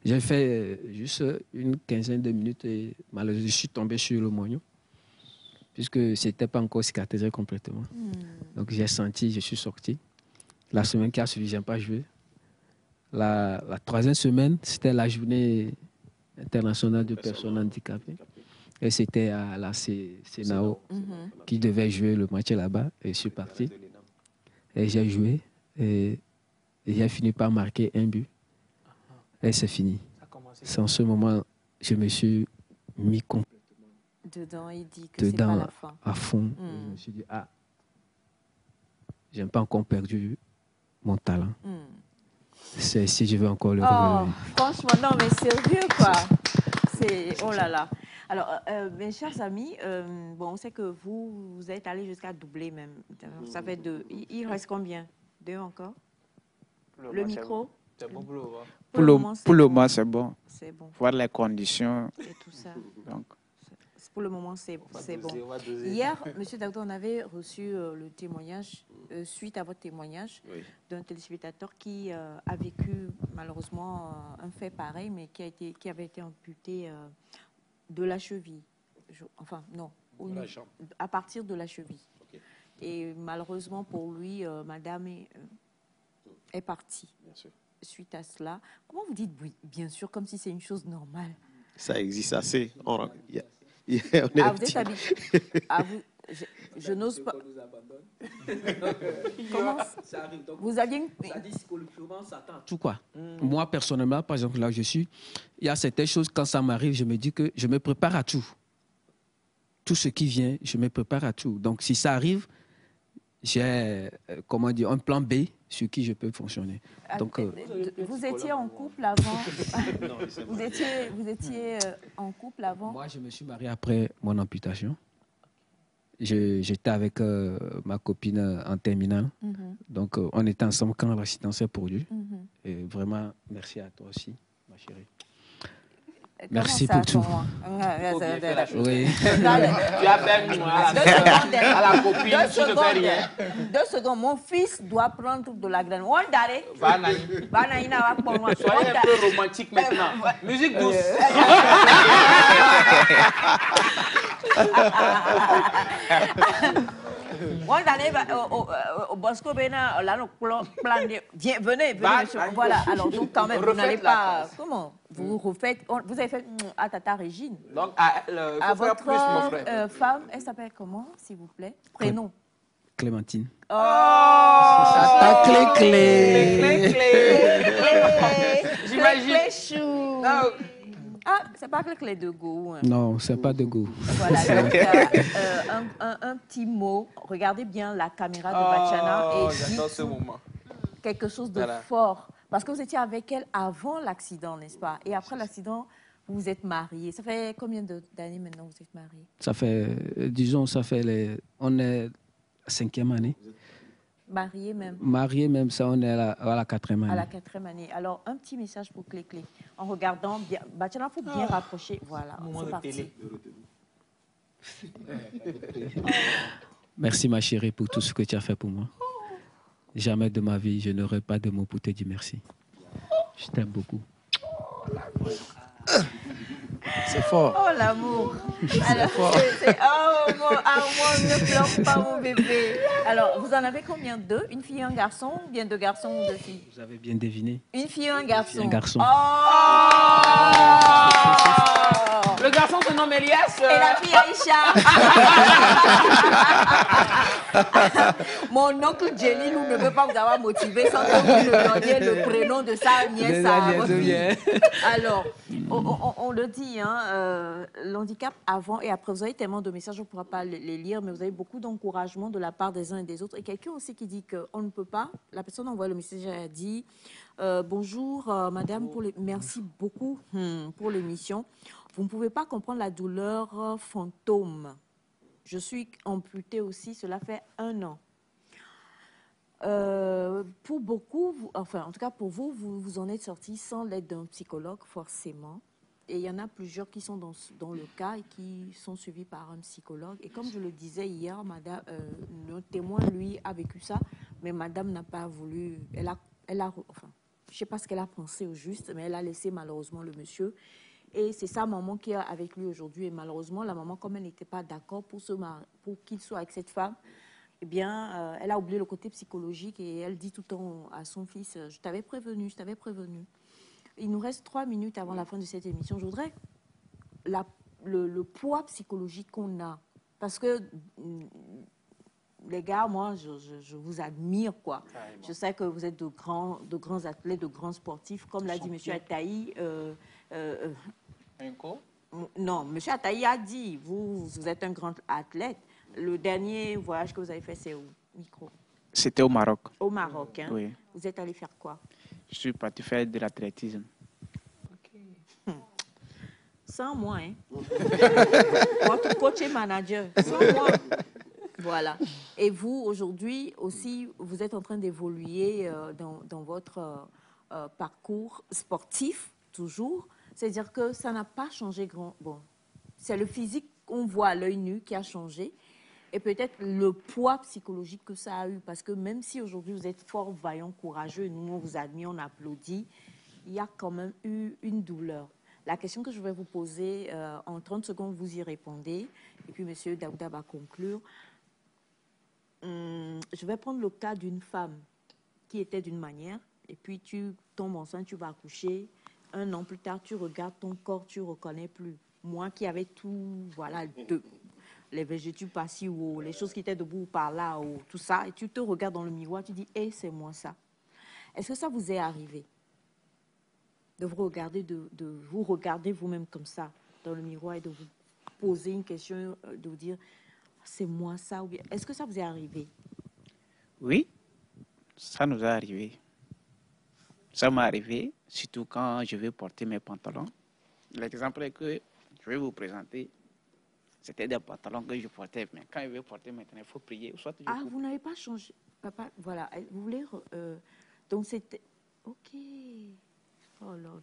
j'ai fait juste une quinzaine de minutes et malheureusement, je suis tombé sur le moignon, puisque ce n'était pas encore cicatrisé complètement. Donc, j'ai senti, je suis sorti. La semaine qui a suivi, je n'ai pas joué. La troisième semaine, c'était la journée internationale de personnes handicapées. Et c'était à la CNAO qui devait jouer le match là-bas. Et je suis parti. Et j'ai joué. Et j'ai fini par marquer un but. Et c'est fini. C'est en ce moment je me suis mis complètement dedans, il dit que c'est pas la fin. À fond. Je me suis dit, je n'ai pas encore perdu mon talent. C'est si je veux encore le relever. Franchement, non, mais sérieux, quoi. Oh là là. Alors, mes chers amis, bon, on sait que vous êtes allés jusqu'à doubler même. Ça fait 2. Il reste combien? 2 encore? Le micro? C'est bon pour le voir. Pour le moment, c'est bon. C'est bon. Voir les conditions. Et tout ça. Donc. Pour le moment, c'est bon. Hier, M. Dagdo, on avait reçu le témoignage, suite à votre témoignage, d'un téléspectateur qui a vécu malheureusement un fait pareil, mais qui avait été amputé de la cheville. À partir de la cheville. Okay. Et malheureusement pour lui, madame est partie. Bien sûr. Suite à cela. Comment vous dites oui, bien sûr, comme si c'est une chose normale? Ça existe assez. Vous êtes habitué. Je n'ose pas. Comment ça arrive? Donc, vous aviez ça dit psychologiquement, ça attend tout quoi. Moi, personnellement, par exemple, là où je suis, il y a certaines choses, quand ça m'arrive, je me dis que je me prépare à tout. Tout ce qui vient, je me prépare à tout. Donc, si ça arrive, j'ai, un plan B sur qui je peux fonctionner. Donc, vous étiez en couple avant? Non, vous étiez en couple avant? Moi, je me suis marié après mon amputation. J'étais avec ma copine en terminale. Donc, on était ensemble quand l'accident s'est produit. Et vraiment, merci à toi aussi, ma chérie. Merci pour tout. Oui. Tu as permis à la copine, tu ne fais rien. 2 secondes, mon fils doit prendre de la graine. Soyez un peu romantique maintenant. Musique douce. Au Bosco Bena, là, venez, voilà. Alors, donc, quand même, vous n'allez pas. Comment? Vous refaites. Vous avez fait à Tata Régine. Donc, à votre femme, elle s'appelle comment, s'il vous plaît? Prénom. Clémentine. Oh, Clé. J'imagine. Chou. Ah, c'est pas Clé de Go. Hein. Non, c'est pas de Go. Voilà, donc un petit mot. Regardez bien la caméra de Bachana et j'adore ce moment. Quelque chose de fort. Parce que vous étiez avec elle avant l'accident, n'est-ce pas? Et après l'accident, vous vous êtes mariés. Ça fait combien d'années maintenant que vous êtes mariés? Ça fait, disons, on est à 5e année. Mariés même? Mariés même, ça, on est à la 4e année. À la 4e année. Alors, un petit message pour Clé. En regardant bien. Bachana, il faut bien rapprocher. Voilà, c'est parti. Merci, ma chérie, pour tout ce que tu as fait pour moi. Jamais de ma vie, je n'aurai pas de mots pour te dire merci. Je t'aime beaucoup. C'est fort. Oh, l'amour. Alors, moi, ne pleure pas, mon bébé. Alors, vous en avez combien? 2? Une fille et un garçon? Ou bien 2 garçons ou 2 filles? Vous avez bien deviné. Une fille et un garçon. Un garçon. Oh! Le garçon se nomme Elias. Et la fille Aïcha. Mon oncle Jenny ne peut pas vous avoir motivé sans que vous lui donniez le prénom de sa nièce à votre fille. Alors, on le dit, hein, l'handicap avant et après, vous avez tellement de messages, on ne pourra pas les lire, mais vous avez beaucoup d'encouragement de la part des uns et des autres. Et quelqu'un aussi qui dit qu'on ne peut pas, la personne envoie le message, elle a dit bonjour madame, merci beaucoup pour l'émission. Vous ne pouvez pas comprendre la douleur fantôme. Je suis amputée aussi, cela fait 1 an. Pour beaucoup, enfin en tout cas pour vous, vous en êtes sorti sans l'aide d'un psychologue forcément. Et il y en a plusieurs qui sont dans le cas et qui sont suivis par un psychologue. Et comme je le disais hier, madame, le témoin, lui, a vécu ça, mais madame n'a pas voulu, enfin, je ne sais pas ce qu'elle a pensé au juste, mais elle a laissé malheureusement le monsieur. Et c'est sa maman qui est avec lui aujourd'hui. Et malheureusement, la maman, comme elle n'était pas d'accord pour qu'il soit avec cette femme, eh bien, elle a oublié le côté psychologique et elle dit tout le temps à son fils, je t'avais prévenu, je t'avais prévenu. Il nous reste 3 minutes avant la fin de cette émission. Je voudrais le poids psychologique qu'on a. Parce que, les gars, moi, je vous admire, quoi. Carrément. Je sais que vous êtes de grands athlètes, de grands sportifs. Comme l'a dit M. Ataï, non, M. Ataï a dit, vous êtes un grand athlète. Le dernier voyage que vous avez fait, c'est où? Micro. C'était au Maroc. Au Maroc, hein? Oui. Vous êtes allé faire quoi? Je suis parti faire de l'athlétisme. Ok. Sans moi, hein? Votre coach et manager. Sans moi. Voilà. Et vous, aujourd'hui, aussi, vous êtes en train d'évoluer dans votre parcours sportif, toujours. C'est-à-dire que ça n'a pas changé grand. Bon, c'est le physique qu'on voit à l'œil nu qui a changé. Et peut-être le poids psychologique que ça a eu. Parce que même si aujourd'hui vous êtes fort, vaillant, courageux, nous on vous admire, on applaudit, il y a quand même eu une douleur. La question que je vais vous poser, en 30 secondes, vous y répondez. Et puis M. Daouda va conclure. Je vais prendre le cas d'une femme qui était d'une manière. Et puis tu tombes enceinte, tu vas accoucher. 1 an plus tard, tu regardes ton corps, tu ne reconnais plus. Moi qui avais tout, voilà, les végétaux par-ci ou les choses qui étaient debout par là ou tout ça, et tu te regardes dans le miroir, tu dis « hey, c'est moi ça ». Est-ce que ça vous est arrivé de vous regarder, de vous regarder vous-même comme ça dans le miroir et de vous poser une question, de vous dire « c'est moi ça » ou bien est-ce que ça vous est arrivé? Oui, ça nous est arrivé. Ça m'est arrivé, surtout quand je vais porter mes pantalons. L'exemple que je vais vous présenter, c'était des pantalons que je portais, mais quand je vais porter maintenant, il faut prier. Soit je coupe. Vous n'avez pas changé, papa, voilà, vous voulez, donc c'était, ok, oh Lord.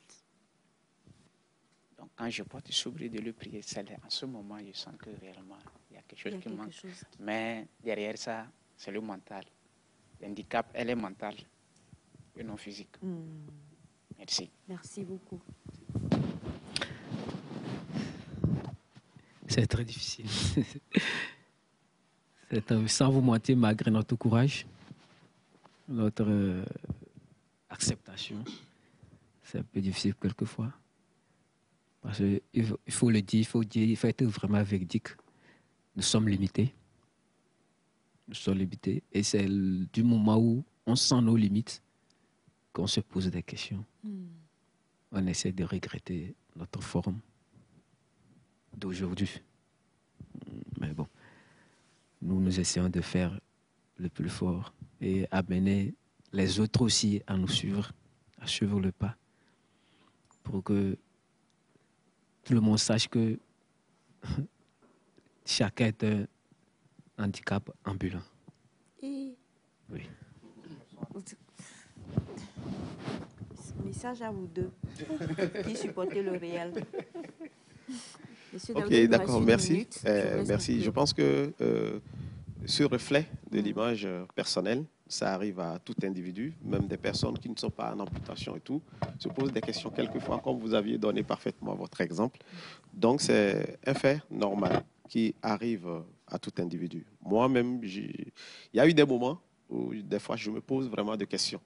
Donc quand je porte, je suis obligé de le prier. C'est en ce moment, je sens que réellement, il y a quelque chose qui manque. Mais derrière ça, c'est le mental. L'handicap, elle est mentale et non physique. Merci. Merci beaucoup. C'est très difficile. Sans vous mentir, malgré notre courage, notre acceptation, c'est un peu difficile quelquefois. Parce qu'il faut le dire, il faut être vraiment véridique. Nous sommes limités. nous sommes limités. Et c'est du moment où on sent nos limites qu'on se pose des questions. On essaie de regretter notre forme d'aujourd'hui. Mais bon, nous essayons de faire le plus fort et amener les autres aussi à nous suivre, à suivre le pas, pour que tout le monde sache que chacun est un handicap ambulant. Et... Oui. Message à vous deux qui supportez le réel. Monsieur Ok, Daoud, d'accord, merci. Merci. Je pense que ce reflet de l'image personnelle, ça arrive à tout individu, même des personnes qui ne sont pas en amputation et tout, se posent des questions quelquefois, comme vous aviez donné parfaitement votre exemple. Donc, c'est un fait normal qui arrive à tout individu. Moi-même, il y a eu des moments où, des fois, je me pose vraiment des questions.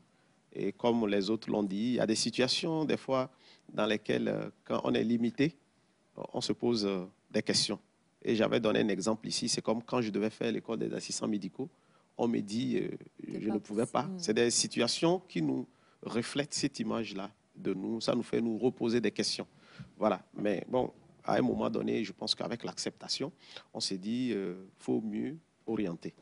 Et comme les autres l'ont dit, il y a des situations, des fois, dans lesquelles, quand on est limité, on se pose des questions. Et j'avais donné un exemple ici, c'est comme quand je devais faire l'école des assistants médicaux, on me dit je ne pouvais pas. C'est des situations qui nous reflètent cette image-là de nous, ça nous fait nous reposer des questions. Voilà, mais bon, à un moment donné, je pense qu'avec l'acceptation, on s'est dit faut mieux orienter.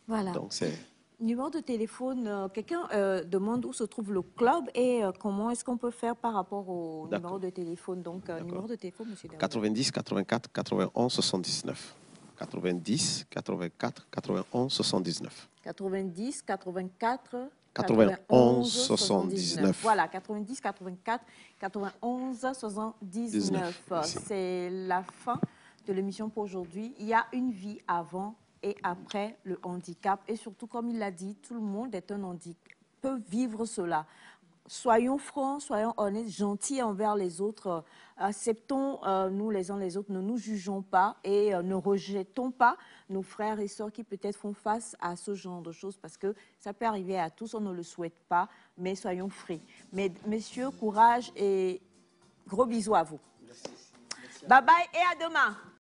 Voilà. Donc c'est... Numéro de téléphone, quelqu'un demande où se trouve le club et comment est-ce qu'on peut faire par rapport au numéro de téléphone. Donc, numéro de téléphone, monsieur Daoud. 90 84 91 79. 90 84 91 79. 90 84 91 79. Voilà, 90 84 91 79. C'est la fin de l'émission pour aujourd'hui. Il y a une vie avant et après le handicap. Et surtout, comme il l'a dit, tout le monde est un handicap, peut vivre cela. Soyons francs, soyons honnêtes, gentils envers les autres. Acceptons, nous les uns les autres, ne nous jugeons pas et ne rejetons pas nos frères et sœurs qui peut-être font face à ce genre de choses parce que ça peut arriver à tous, on ne le souhaite pas, mais soyons free. Mais messieurs, courage et gros bisous à vous. Merci. Bye bye et à demain.